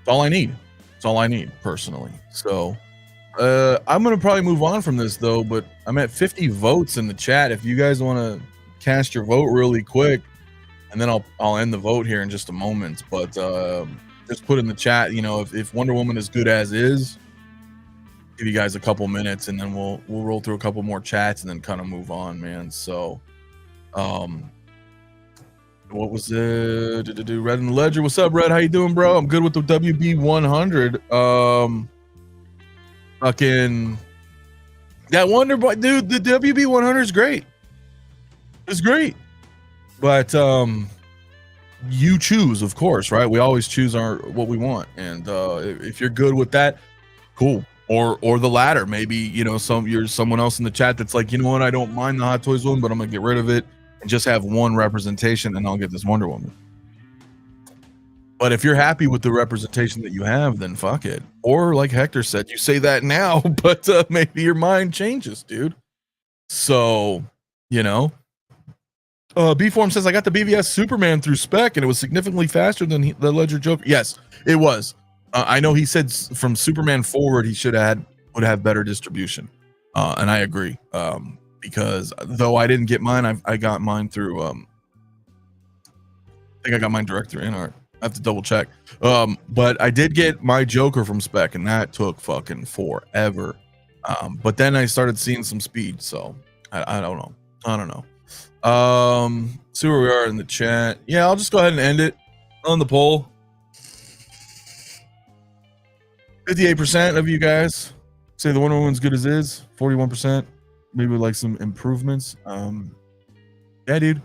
all I need. That's all I need personally. So I'm gonna probably move on from this though, but I'm at 50 votes in the chat. If you guys want to cast your vote really quick, and then I'll end the vote here in just a moment. But just put in the chat, you know, if Wonder Woman is good as is, give you guys a couple minutes, and then we'll roll through a couple more chats and then kind of move on, man. So what was it? Red in the Ledger, what's up, Red? How you doing, bro? I'm good with the WB 100. Fucking that Wonder Boy, dude. The WB 100 is great. It's great, but you choose, of course, right? We always choose what we want, and if you're good with that, cool. Or the latter, maybe, you know, you're someone else in the chat that's like, you know what, I don't mind the Hot Toys one, but I'm gonna get rid of it and just have one representation, and I'll get this Wonder Woman. But if you're happy with the representation that you have, then fuck it. Or like Hector said, you say that now, but maybe your mind changes, dude. So, you know. B-Form says, I got the BVS Superman through spec, and it was significantly faster than the Ledger Joker. Yes, it was. I know he said from Superman forward, he would have better distribution. And I agree. Because though I didn't get mine, I got mine through, I think I got mine direct through InArt. I have to double check. But I did get my Joker from spec, and that took fucking forever. But then I started seeing some speed, so I don't know. I don't know. See where we are in the chat. Yeah, I'll just go ahead and end it on the poll. 58% of you guys say the Wonder Woman's good as is. 41% maybe would like some improvements. Yeah, dude,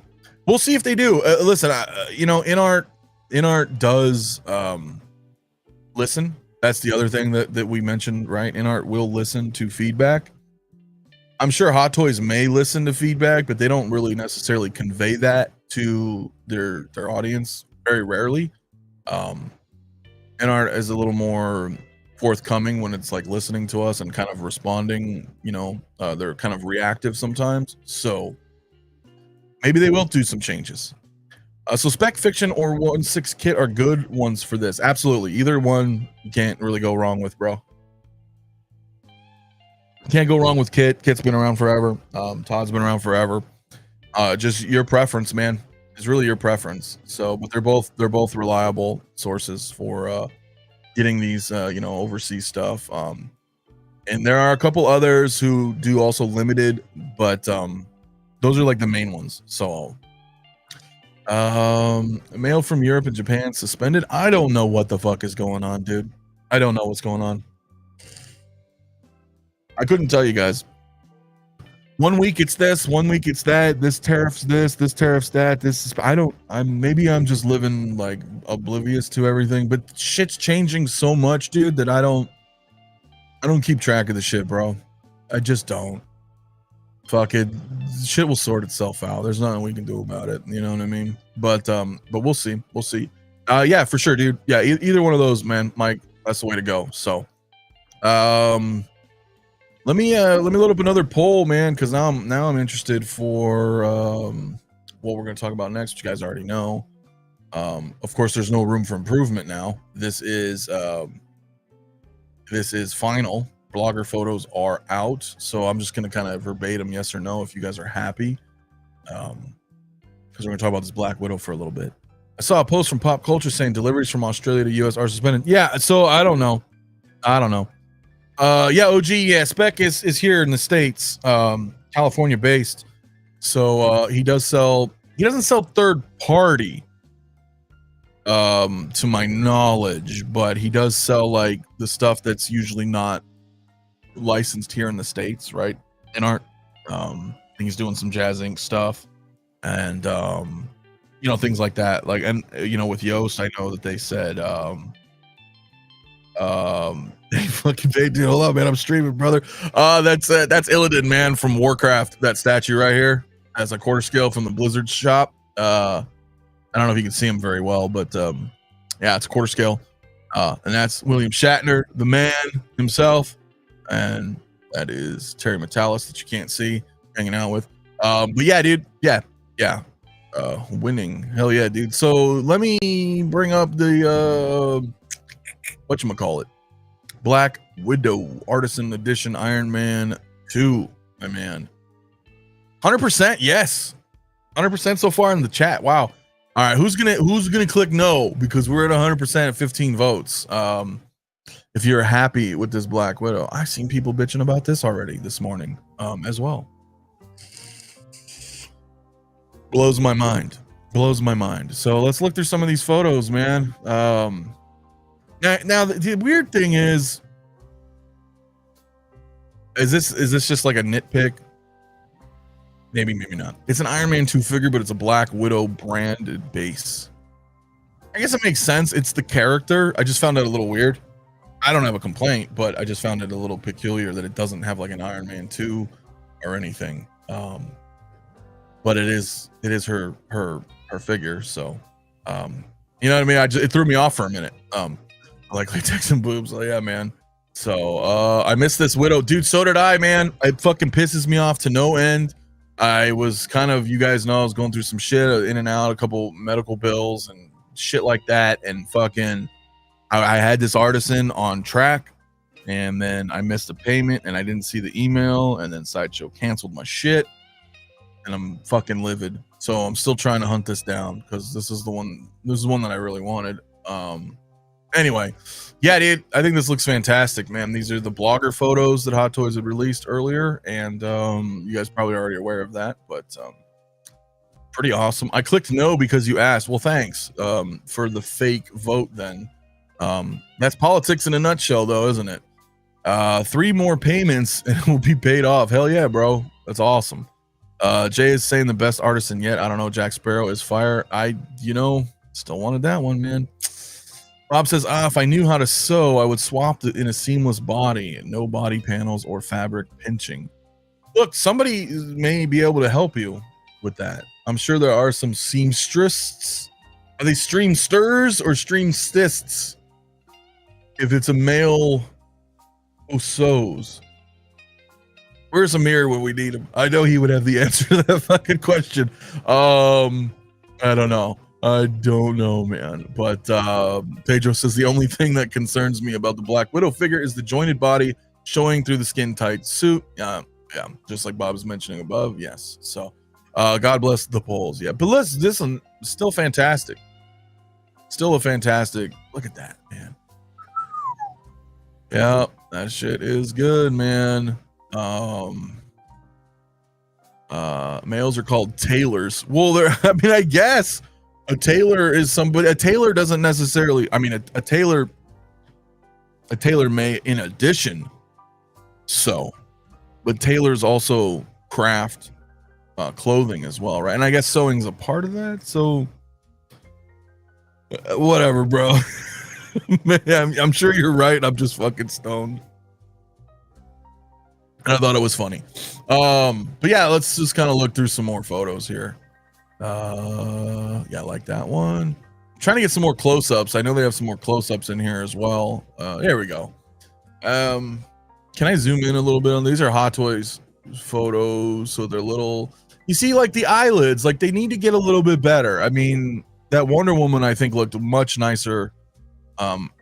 we'll see if they do. Listen, you know, InArt does listen. That's the other thing that we mentioned, right? InArt will listen to feedback. I'm sure Hot Toys may listen to feedback, but they don't really necessarily convey that to their audience, very rarely. InArt is a little more forthcoming when it's like listening to us and kind of responding, you know. They're kind of reactive sometimes, so maybe they will do some changes. So Spec Fiction or 1/6 Kit are good ones for this. Absolutely, either one you can't really go wrong with, bro. Can't go wrong with Kit. Kit's been around forever. Todd's been around forever. Just your preference, man. It's really your preference. So, but they're both reliable sources for getting these, you know, overseas stuff. And there are a couple others who do also limited, but those are like the main ones. So, mail from Europe and Japan suspended. I don't know what the fuck is going on, dude. I don't know what's going on. I couldn't tell you guys. 1 week it's this, 1 week it's that. This tariff's this tariff's that. This is, maybe I'm just living like oblivious to everything, but shit's changing so much, dude, that I don't keep track of the shit, bro. I just don't. Fuck it. Shit will sort itself out. There's nothing we can do about it. You know what I mean? But we'll see. We'll see. Yeah, for sure, dude. Yeah, either one of those, man, Mike, that's the way to go. So, let me load up another poll, man, because now I'm interested for what we're going to talk about next, which you guys already know. Of course, there's no room for improvement now. This is final. Blogger photos are out, so I'm just going to kind of verbatim yes or no if you guys are happy, because we're going to talk about this Black Widow for a little bit. I saw a post from Pop Culture saying deliveries from Australia to US are suspended. Yeah, so I don't know. Yeah, OG, yeah, Spec is here in the States, California based. So he doesn't sell third party, to my knowledge, but he does sell like the stuff that's usually not licensed here in the States, right? InArt. I think he's doing some Jazz Inc. stuff, and you know, things like that. Like, and you know, with Yoast, I know that they said fucking big dude. Hold up, man. I'm streaming, brother. That's Illidan, man, from Warcraft. That statue right here has a quarter scale from the Blizzard shop. I don't know if you can see him very well, but yeah, it's a quarter scale. And that's William Shatner, the man himself, and that is Terry Metalis that you can't see hanging out with. But yeah, dude. Yeah. Winning. Hell yeah, dude. So let me bring up the whatchamacallit. Black Widow Artisan Edition Iron Man 2, my man. 100%, yes. 100% so far in the chat. Wow. All right, who's gonna click no, because we're at 100% at 15 votes. If you're happy with this Black Widow, I've seen people bitching about this already this morning, as well. Blows my mind. So let's look through some of these photos, man. Now the weird thing is this just like a nitpick? Maybe not. It's an Iron Man 2 figure, but it's a Black Widow branded base. I guess it makes sense. It's the character. I just found it a little weird. I don't have a complaint, but I just found it a little peculiar that it doesn't have like an Iron Man 2 or anything. But it is her figure. So, you know what I mean? It threw me off for a minute. I like latex and boobs. Oh yeah, man. So, I missed this Widow, dude. So did I, man. It fucking pisses me off to no end. I was kind of, you guys know, I was going through some shit, in and out, a couple medical bills and shit like that. And fucking, I had this Artisan on track, and then I missed a payment and I didn't see the email, and then Sideshow canceled my shit, and I'm fucking livid. So I'm still trying to hunt this down, because this is one that I really wanted. Anyway, yeah, dude, I think this looks fantastic, man. These are the blogger photos that Hot Toys had released earlier, and you guys probably already aware of that, but pretty awesome. I clicked no because you asked. Well, thanks for the fake vote then. That's politics in a nutshell, though, isn't it? 3 more payments and it will be paid off. Hell yeah, bro. That's awesome. Jay is saying the best Artisan yet. I don't know. Jack Sparrow is fire. Still wanted that one, man. Rob says, if I knew how to sew, I would swap it in a seamless body, no body panels or fabric pinching. Look, somebody may be able to help you with that. I'm sure there are some seamstresses. Are they streamsters or streamstists? If it's a male who sews. Where's Amir when we need him? I know he would have the answer to that fucking question. I don't know. I don't know, man. But Pedro says the only thing that concerns me about the Black Widow figure is the jointed body showing through the skin tight suit. Yeah, just like Bob was mentioning above. Yes. So God bless the polls. Yeah, but this one still fantastic. Still a fantastic. Look at that, man. Yeah, that shit is good, man. Males are called tailors. Well, I guess a tailor is somebody. A tailor doesn't necessarily, a tailor may in addition sew, but tailors also craft clothing as well, right? And I guess sewing's a part of that. So whatever, bro. Man, I'm sure you're right. I'm just fucking stoned. And I thought it was funny. But yeah, let's just kind of look through some more photos here. Yeah, I like that one. I'm trying to get some more close-ups. I know they have some more close-ups in here as well. There we go. Can I zoom in a little bit on these? Are Hot Toys photos, so they're little. You see, like the eyelids, like they need to get a little bit better. I mean, that Wonder Woman I think looked much nicer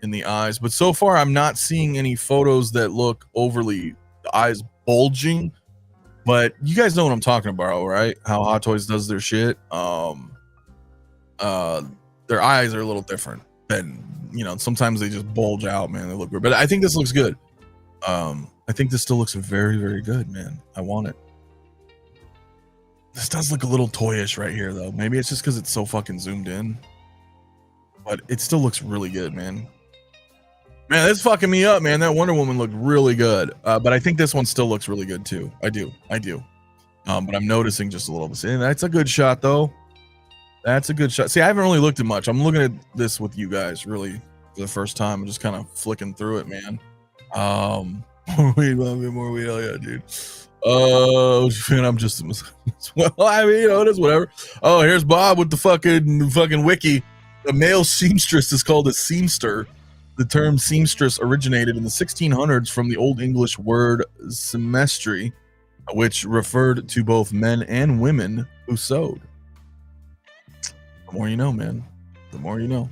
in the eyes, but so far I'm not seeing any photos that look overly, the eyes bulging. But you guys know what I'm talking about, right? How Hot Toys does their shit. Their eyes are a little different than, sometimes they just bulge out, man. They look weird, but I think this looks good. I think this still looks very, very good, man. I want it. This does look a little toyish right here, though. Maybe it's just because it's so fucking zoomed in, but it still looks really good, man. Man, that's fucking me up, man. That Wonder Woman looked really good, but I think this one still looks really good too. I do. But I'm noticing just a little bit. See, that's a good shot, though. That's a good shot. See, I haven't really looked at much. I'm looking at this with you guys really for the first time. I'm just kind of flicking through it, man. More weed, hell yeah, dude. Man, I'm just well. It is whatever. Oh, here's Bob with the fucking wiki. The male seamstress is called a seamster. The term seamstress originated in the 1600s from the Old English word semestri, which referred to both men and women who sewed. The more you know, man. The more you know.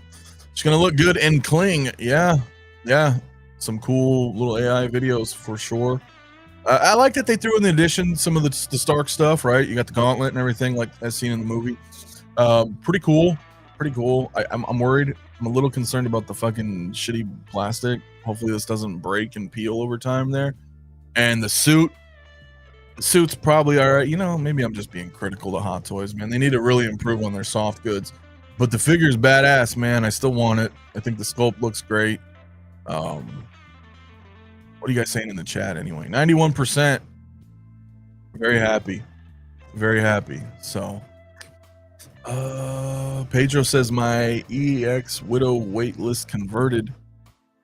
It's gonna look good and cling. Yeah. some cool little AI videos for sure. I like that they threw in the addition some of the Stark stuff, right? You got the gauntlet and everything like as seen in the movie. Pretty cool. I'm worried. I'm a little concerned about the fucking shitty plastic. Hopefully this doesn't break and peel over time there. And the suit's probably all right. You know, maybe I'm just being critical to Hot Toys, man. They need to really improve on their soft goods. But the figure's badass, man. I still want it. I think the sculpt looks great. What are you guys saying in the chat anyway? 91%. Very happy. So Pedro says my EX Widow waitlist converted.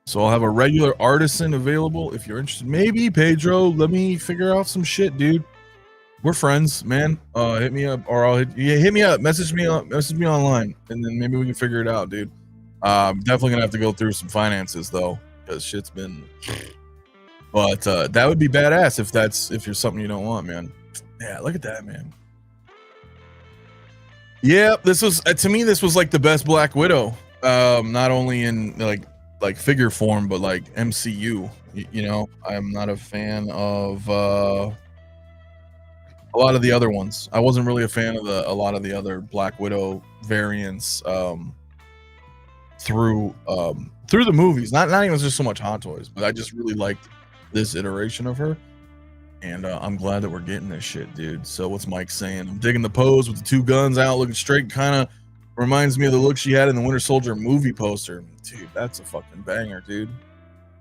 So I'll have a regular Artisan available if you're interested. Maybe, Pedro, let me figure out some shit, dude. We're friends, man. Hit me up, or hit me up. Message me online, and then maybe we can figure it out, dude. Definitely gonna have to go through some finances though, because shit's been. But that would be badass if you're something you don't want, man. Yeah, look at that, man. Yeah, this was to me. This was like the best Black Widow. Not only in like figure form, but like MCU. You know, I'm not a fan of a lot of the other ones. I wasn't really a fan of a lot of the other Black Widow variants through the movies. Not even just so much Hot Toys, but I just really liked this iteration of her. And I'm glad that we're getting this shit, dude. So what's Mike saying? I'm digging the pose with the two guns out, looking straight. Kind of reminds me of the look she had in the Winter Soldier movie poster. Dude, that's a fucking banger, dude.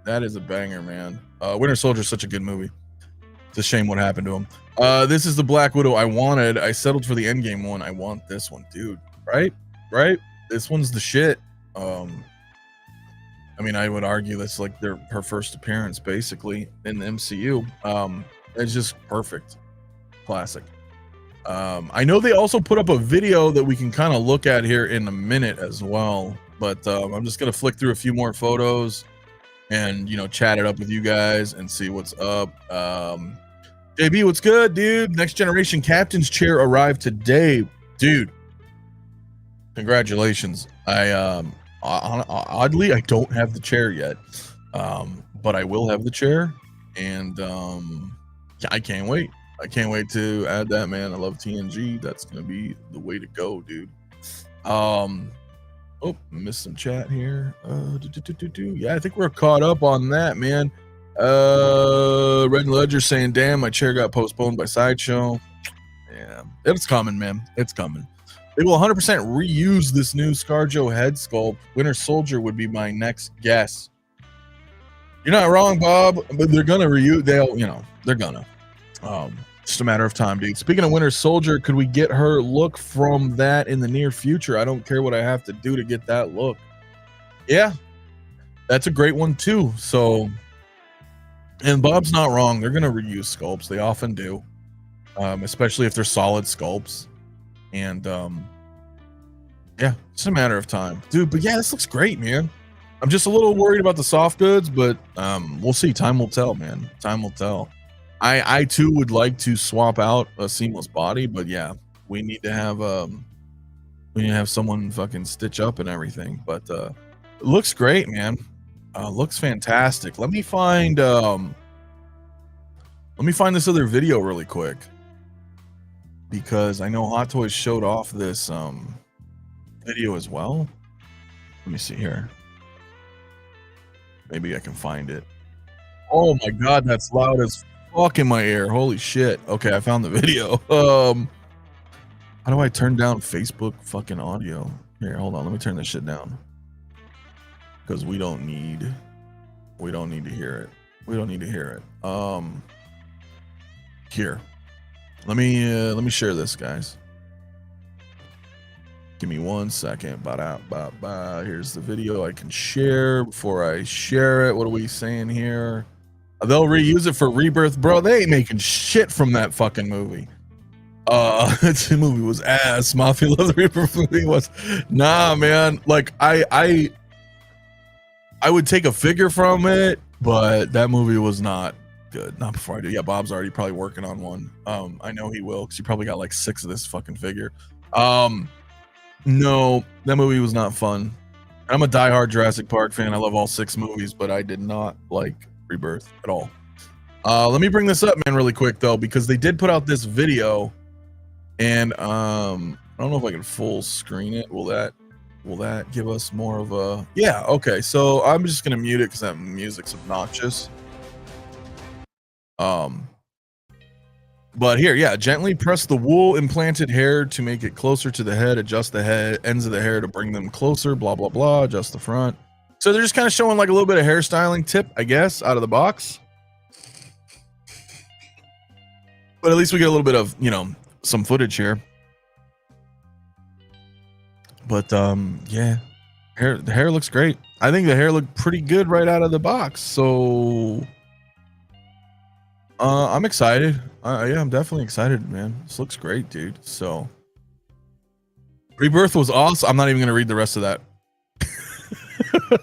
That is a banger, man. Winter Soldier is such a good movie. It's a shame what happened to him. This is the Black Widow I wanted. I settled for the Endgame one. I want this one, dude. Right? This one's the shit. I mean, I would argue that's like her first appearance, basically, in the MCU. It's just perfect. Classic. I know they also put up a video that we can kind of look at here in a minute as well, but I'm just gonna flick through a few more photos and chat it up with you guys and see what's up. JB, what's good, dude? Next Generation Captain's chair arrived today, dude. Congratulations. Oddly, I don't have the chair yet, but I will have the chair, and I can't wait. I can't wait to add that, man. I love TNG. That's gonna be the way to go, dude. Oh, missed some chat here. Yeah, I think we're caught up on that, man. Red Ledger saying, damn, my chair got postponed by Sideshow. Yeah, it's coming, man. It's coming. They will 100% reuse this new ScarJo head sculpt. Winter Soldier would be my next guess. You're not wrong, Bob, but they're gonna reuse. They're gonna. Just a matter of time, dude. Speaking of Winter Soldier, could we get her look from that in the near future? I don't care what I have to do to get that look. Yeah, that's a great one too. So, and Bob's not wrong. They're gonna reuse sculpts. They often do, especially if they're solid sculpts. And yeah, it's a matter of time, dude. But yeah, this looks great, man. I'm just a little worried about the soft goods, but we'll see. Time will tell, man. Time will tell. I too would like to swap out a seamless body, but yeah, we need to have someone fucking stitch up and everything. But it looks great, man. Looks fantastic. Let me find this other video really quick, because I know Hot Toys showed off this video as well. Let me see here. Maybe I can find it. Oh my god, that's loud as fuck in my ear. Holy shit. Okay, I found the video. How do I turn down Facebook fucking audio? Here, hold on. Let me turn this shit down, because we don't need to hear it. We don't need to hear it. Here. Let me share this, guys. Give me 1 second. Here's the video I can share. Before I share it, what are we saying here? They'll reuse it for Rebirth, bro. They ain't making shit from that fucking movie. That movie was ass. Mafia Love the Rebirth movie was nah, man. Like I would take a figure from it, but that movie was not good. Not before I do. Yeah, Bob's already probably working on one. I know he will, because he probably got like 6 of this fucking figure. No, that movie was not fun. I'm a diehard Jurassic Park fan. I love all 6 movies, but I did not like Rebirth at all. Let me bring this up, man, really quick though, because they did put out this video, and I don't know if I can full screen it. Will that give us more of a? Yeah, okay. So I'm just gonna mute it because that music's obnoxious. But here, yeah, gently press the wool implanted hair to make it closer to the head. Adjust the head ends of the hair to bring them closer. Blah blah blah. Adjust the front. So they're just kind of showing like a little bit of hairstyling tip, I guess, out of the box. But at least we get a little bit of, you know, some footage here. But yeah, the hair looks great. I think the hair looked pretty good right out of the box. So I'm excited. Yeah, I'm definitely excited, man. This looks great, dude. So Rebirth was awesome. I'm not even gonna read the rest of that.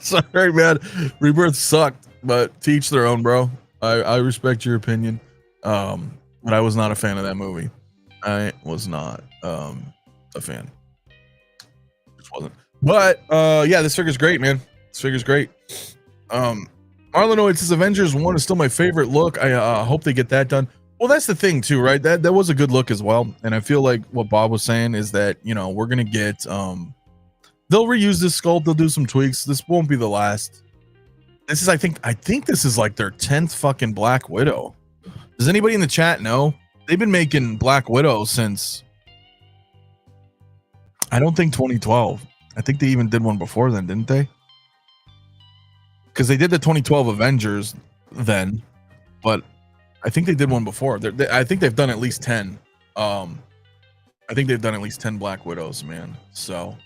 Sorry, man. Rebirth sucked, but to each their own, bro. I respect your opinion. But I was not a fan of that movie. I was not a fan. Just wasn't. But yeah, this figure's great, man. This figure's great. Marlon says Avengers 1 is still my favorite look. I hope they get that done. Well, that's the thing too, right? That was a good look as well. And I feel like what Bob was saying is that, you know, we're gonna get they'll reuse this sculpt, they'll do some tweaks. This won't be the last. This is I think this is like their 10th fucking Black Widow. Does anybody in the chat know? They've been making Black Widow since, I don't think 2012. I think they even did one before then, didn't they? Because they did the 2012 Avengers then, but I think they did one before. I think they've done at least 10. I think they've done at least 10 Black Widows, man. So,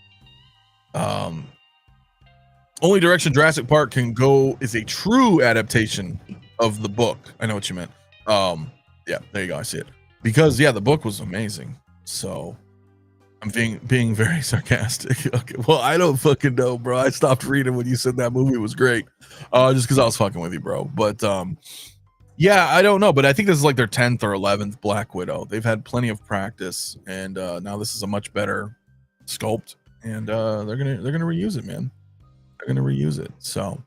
only direction Jurassic Park can go is a true adaptation of the book. I know what you meant. Yeah, there you go. I see it. Because yeah, the book was amazing. So I'm being very sarcastic. Okay, well, I don't fucking know, bro. I stopped reading when you said that movie was great. Just because I was fucking with you, bro. But yeah, I don't know, but I think this is like their 10th or 11th Black Widow. They've had plenty of practice, and now this is a much better sculpt, and they're gonna reuse it, man. They're gonna reuse it. So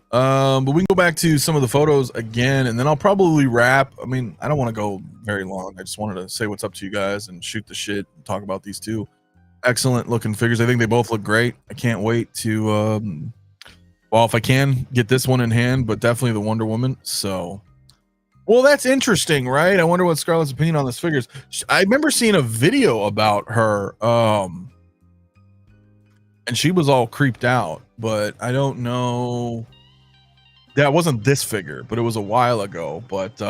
but we can go back to some of the photos again, and then I'll probably wrap. I mean, I don't want to go very long. I just wanted to say what's up to you guys and shoot the shit and talk about these two excellent looking figures. I think they both look great. I can't wait to well, if I can get this one in hand, but definitely the Wonder Woman. So well, that's interesting, right? I wonder what Scarlett's opinion on this figure is. I remember seeing a video about her and she was all creeped out, but I don't know. Yeah, it wasn't this figure, but it was a while ago. But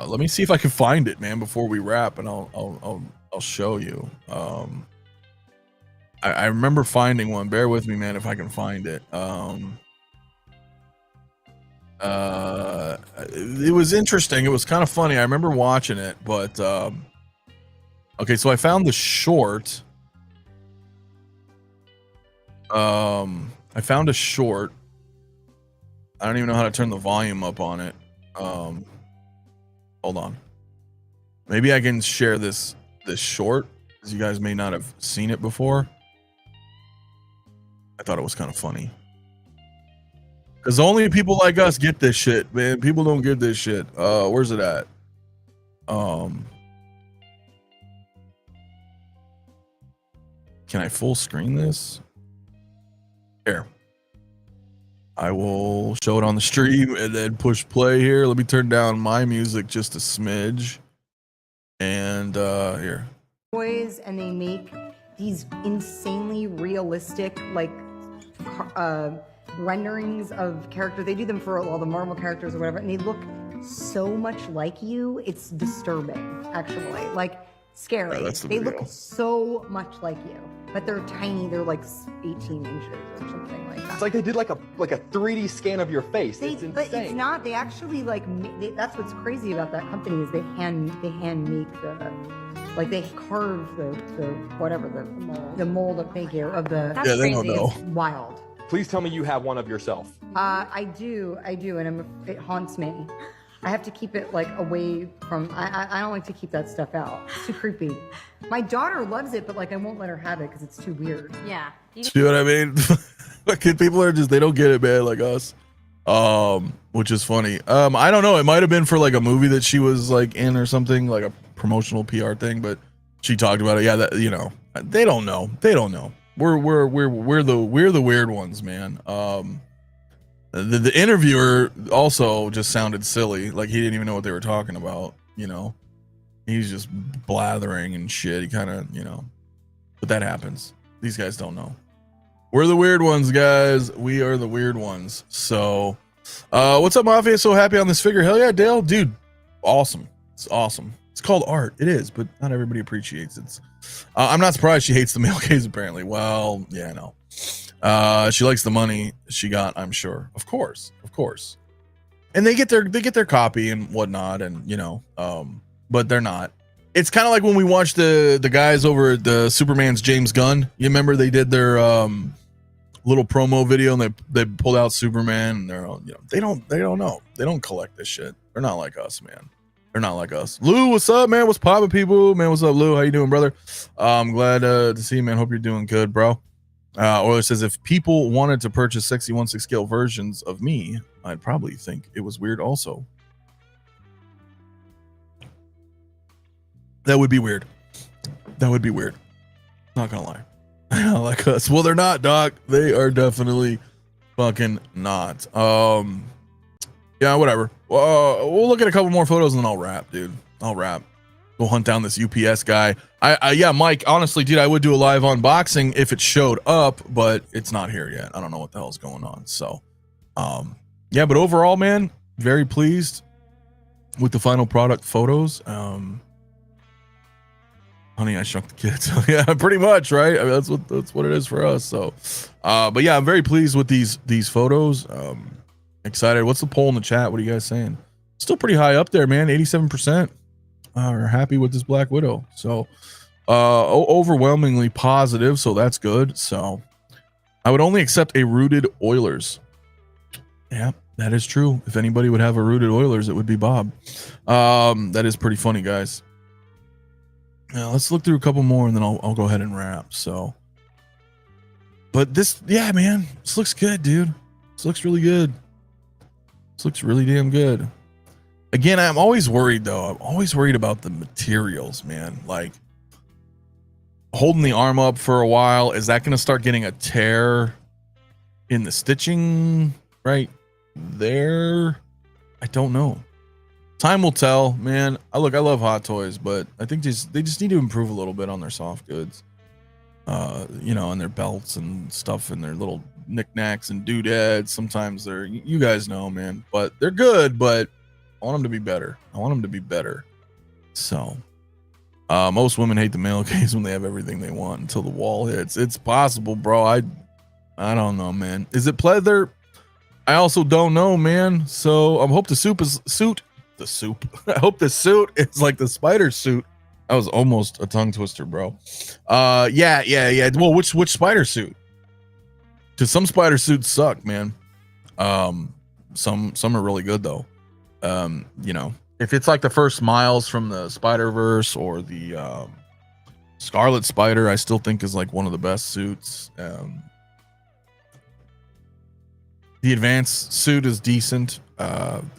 let me see if I can find it, man, before we wrap, and I'll show you. I remember finding one. Bear with me, man, if I can find it. It was interesting. It was kind of funny. I remember watching it, but okay, so I found the short. I found a short. I don't even know how to turn the volume up on it. Hold on. Maybe I can share this short, because you guys may not have seen it before. I thought it was kind of funny. Because only people like us get this shit, man. People don't get this shit. Where's it at? Can I full screen this? Here. I will show it on the stream and then push play here. Let me turn down my music just a smidge. And here. Toys, and they make these insanely realistic, like, renderings of characters. They do them for all the Marvel characters or whatever, and they look so much like you. It's disturbing, actually. Like, scary. Yeah, they look so much like you, but they're tiny. They're like 18 inches or something like that. It's like they did like a 3D scan of your face. It's insane. But it's not. They actually that's what's crazy about that company is they hand make they carve the mold of figure of the. That's they crazy. don't know. It's wild. Please tell me you have one of yourself. I do, and it haunts me. I have to keep it like away from. I don't like to keep that stuff out. It's too creepy. My daughter loves it, but like I won't let her have it because it's too weird. Yeah. See what I mean? Fucking people are just, they don't get it, man, like us. Which is funny. I don't know. It might have been for like a movie that she was like in or something, like a promotional PR thing, but she talked about it. Yeah, that, you know, they don't know. They don't know. We're the weird ones, man. The interviewer also just sounded silly, like he didn't even know what they were talking about, you know. He's just blathering and shit. He kind of, you know, but that happens. These guys don't know. We're the weird ones, guys. We are the weird ones. So what's up, Mafia? So happy on this figure. Hell yeah, Dale. Dude, awesome. It's awesome. It's called art. It is, but not everybody appreciates it. I'm not surprised she hates the male gaze, apparently. Well, yeah, no. She likes the money she got, I'm sure. Of course. And they get their copy and whatnot, and you know, but they're not. It's kind of like when we watched the guys over at the Superman's James Gunn. You remember they did their little promo video and they pulled out Superman, and they're all, you know, they don't know. They don't collect this shit. They're not like us, man. They're not like us. Lou, what's up, man? What's poppin', people? Man, what's up, Lou? How you doing, brother? I'm glad to see you, man. Hope you're doing good, bro. Or it says, if people wanted to purchase sexy 1/6 scale versions of me, I'd probably think it was weird also. That would be weird. That would be weird. Not gonna lie. Not like us. Well, they're not, Doc. They are definitely fucking not. Yeah, whatever. We'll look at a couple more photos and then I'll wrap, dude. I'll wrap. Go hunt down this UPS guy. Yeah, Mike, honestly, dude, I would do a live unboxing if it showed up, but it's not here yet. I don't know what the hell's going on. So, yeah, but overall, man, very pleased with the final product photos. Honey, I Shrunk the Kids. Yeah, pretty much, right? I mean, that's what it is for us. So, but yeah, I'm very pleased with these photos. Excited. What's the poll in the chat? What are you guys saying? Still pretty high up there, man. 87% are happy with this Black Widow. So, overwhelmingly positive. So that's good. So, I would only accept a rooted Oilers. Yeah, that is true. If anybody would have a rooted Oilers, it would be Bob. That is pretty funny, guys. Now let's look through a couple more and then I'll go ahead and wrap. So, but this, yeah, man, this looks good, dude. This looks really good. This looks really damn good. Again, I'm always worried though. I'm always worried about the materials, man. Like holding the arm up for a while, is that going to start getting a tear in the stitching right there? I don't know. Time will tell, man. I love Hot Toys, but I think they just need to improve a little bit on their soft goods. You know, and their belts and stuff and their little knickknacks and doodads. Sometimes they're, you guys know, man, but they're good, but I want them to be better. So, most women hate the male gaze when they have everything they want until the wall hits. It's possible, bro. I don't know, man. Is it pleather? I also don't know, man. So I hope the suit. I hope the suit is like the spider suit. That was almost a tongue twister, bro. Yeah. Well, which spider suit? Because some spider suits suck, man. Some are really good though. You know, if it's like the first Miles from the Spider-Verse or the Scarlet Spider, I still think is like one of the best suits. The advanced suit is decent.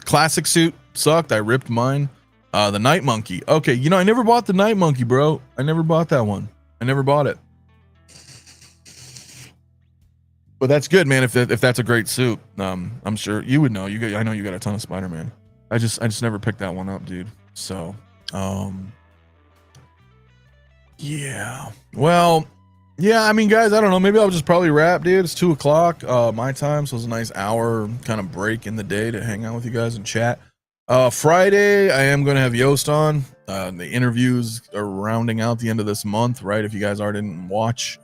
Classic suit sucked. I ripped mine. The Night Monkey. Okay, you know, I never bought the Night Monkey, bro. I never bought that one. I never bought it. But that's good, man. If that's a great suit, I'm sure you would know. I know you got a ton of Spider-Man. I just never picked that one up, dude. So, yeah. Well, yeah. I mean, guys, I don't know. Maybe I'll just probably wrap, dude. It's 2:00 my time, so it's a nice hour kind of break in the day to hang out with you guys and chat. Friday, I am going to have Yost on. The interviews are rounding out the end of this month, right? If you guys didn't watch,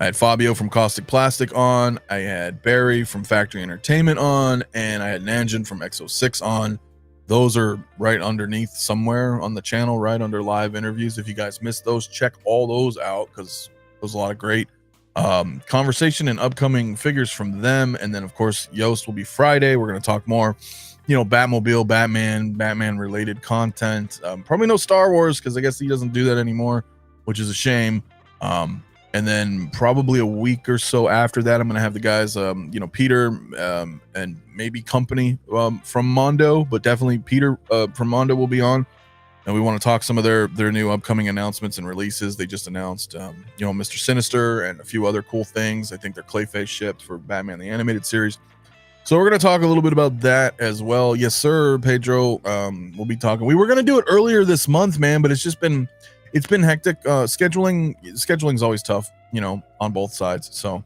I had Fabio from Caustic Plastic on. I had Barry from Factory Entertainment on, and I had Nanjin from XO6 on. Those are right underneath somewhere on the channel, right under live interviews. If you guys missed those, check all those out because there's a lot of great conversation and upcoming figures from them. And then, of course, Yost will be Friday. We're going to talk more you know, Batmobile, Batman related content. Probably no Star Wars because I guess he doesn't do that anymore, which is a shame. And then probably a week or so after that, I'm going to have the guys, you know, Peter and maybe company from Mondo, but definitely Peter from Mondo will be on. And we want to talk some of their new upcoming announcements and releases. They just announced, you know, Mr. Sinister and a few other cool things. I think they're Clayface shipped for Batman the Animated Series. So we're going to talk a little bit about that as well. Yes, sir, Pedro. We'll be talking. We were going to do it earlier this month, man, but it's been hectic. Scheduling's always tough, you know, on both sides. So,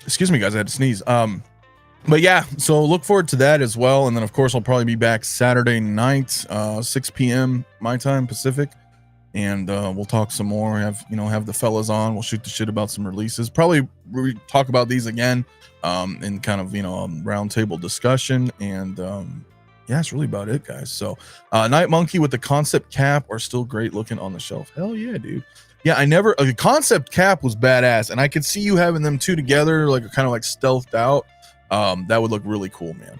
excuse me, guys, I had to sneeze. But yeah, so look forward to that as well. And then of course I'll probably be back Saturday night, 6 p.m. my time Pacific. And we'll talk some more, have the fellas on. We'll shoot the shit about some releases. Probably talk about these again in kind of, roundtable discussion. And yeah, that's really about it, guys. So Night Monkey with the concept cap are still great looking on the shelf. Hell yeah, dude. Yeah, the concept cap was badass. And I could see you having them two together, like kind of like stealthed out. That would look really cool, man.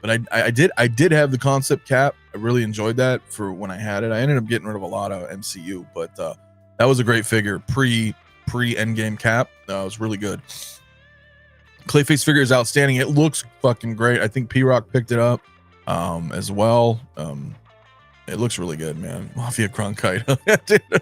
But I did have the concept cap. I really enjoyed that for when I had it. I ended up getting rid of a lot of MCU, but that was a great figure. Pre Endgame cap. It was really good. Clayface figure is outstanding. It looks fucking great. I think P-Rock picked it up as well. It looks really good, man. Mafia 𝗠𝗘𝗢𝗡.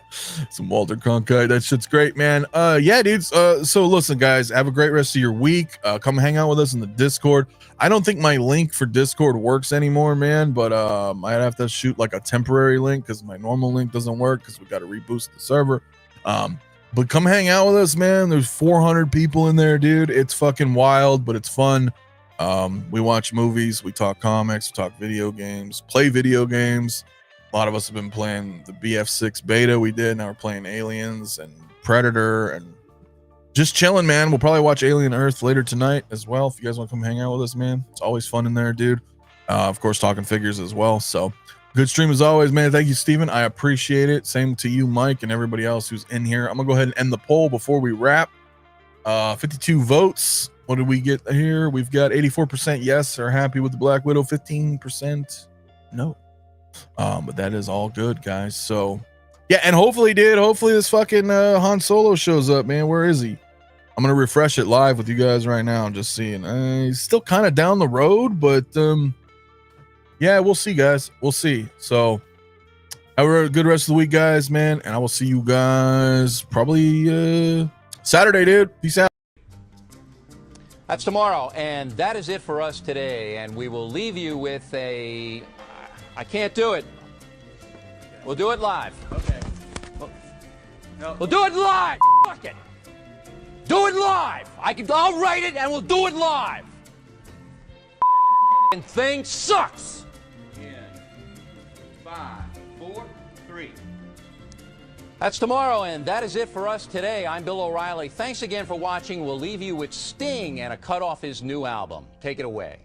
Some Walter Cronkite. That shit's great, man. Yeah, dudes. So listen, guys, have a great rest of your week. Come hang out with us in the Discord. I don't think my link for Discord works anymore, man, but I'd have to shoot like a temporary link because my normal link doesn't work because we got to reboost the server. But come hang out with us, man. There's 400 people in there, dude. It's fucking wild, but it's fun. We watch movies, we talk comics, we talk video games, play video games. A lot of us have been playing the BF6 beta we did. Now we're playing Aliens and Predator and just chilling, man. We'll probably watch Alien Earth later tonight as well. If you guys want to come hang out with us, man, it's always fun in there, dude. Of course, talking figures as well. So good stream as always, man. Thank you, Steven. I appreciate it. Same to you, Mike, and everybody else who's in here. I'm gonna go ahead and end the poll before we wrap. 52 votes. What did we get here? We've got 84% yes, are happy with the Black Widow, 15% no. But that is all good, guys. So yeah, and hopefully this fucking Han Solo shows up, man. Where is he? I'm gonna refresh it live with you guys right now. I'm just seeing he's still kind of down the road, but yeah, we'll see, guys. We'll see. So have a good rest of the week, guys, man, and I will see you guys probably Saturday, dude. Peace out. That's tomorrow, and that is it for us today. And we will leave you with I can't do it. We'll do it live. Okay. We'll do it live. Fuck it. Do it live. I'll write it, and we'll do it live. And thing sucks. In 5, 4, 3. That's tomorrow, and that is it for us today. I'm Bill O'Reilly. Thanks again for watching. We'll leave you with Sting and a cut off his new album. Take it away.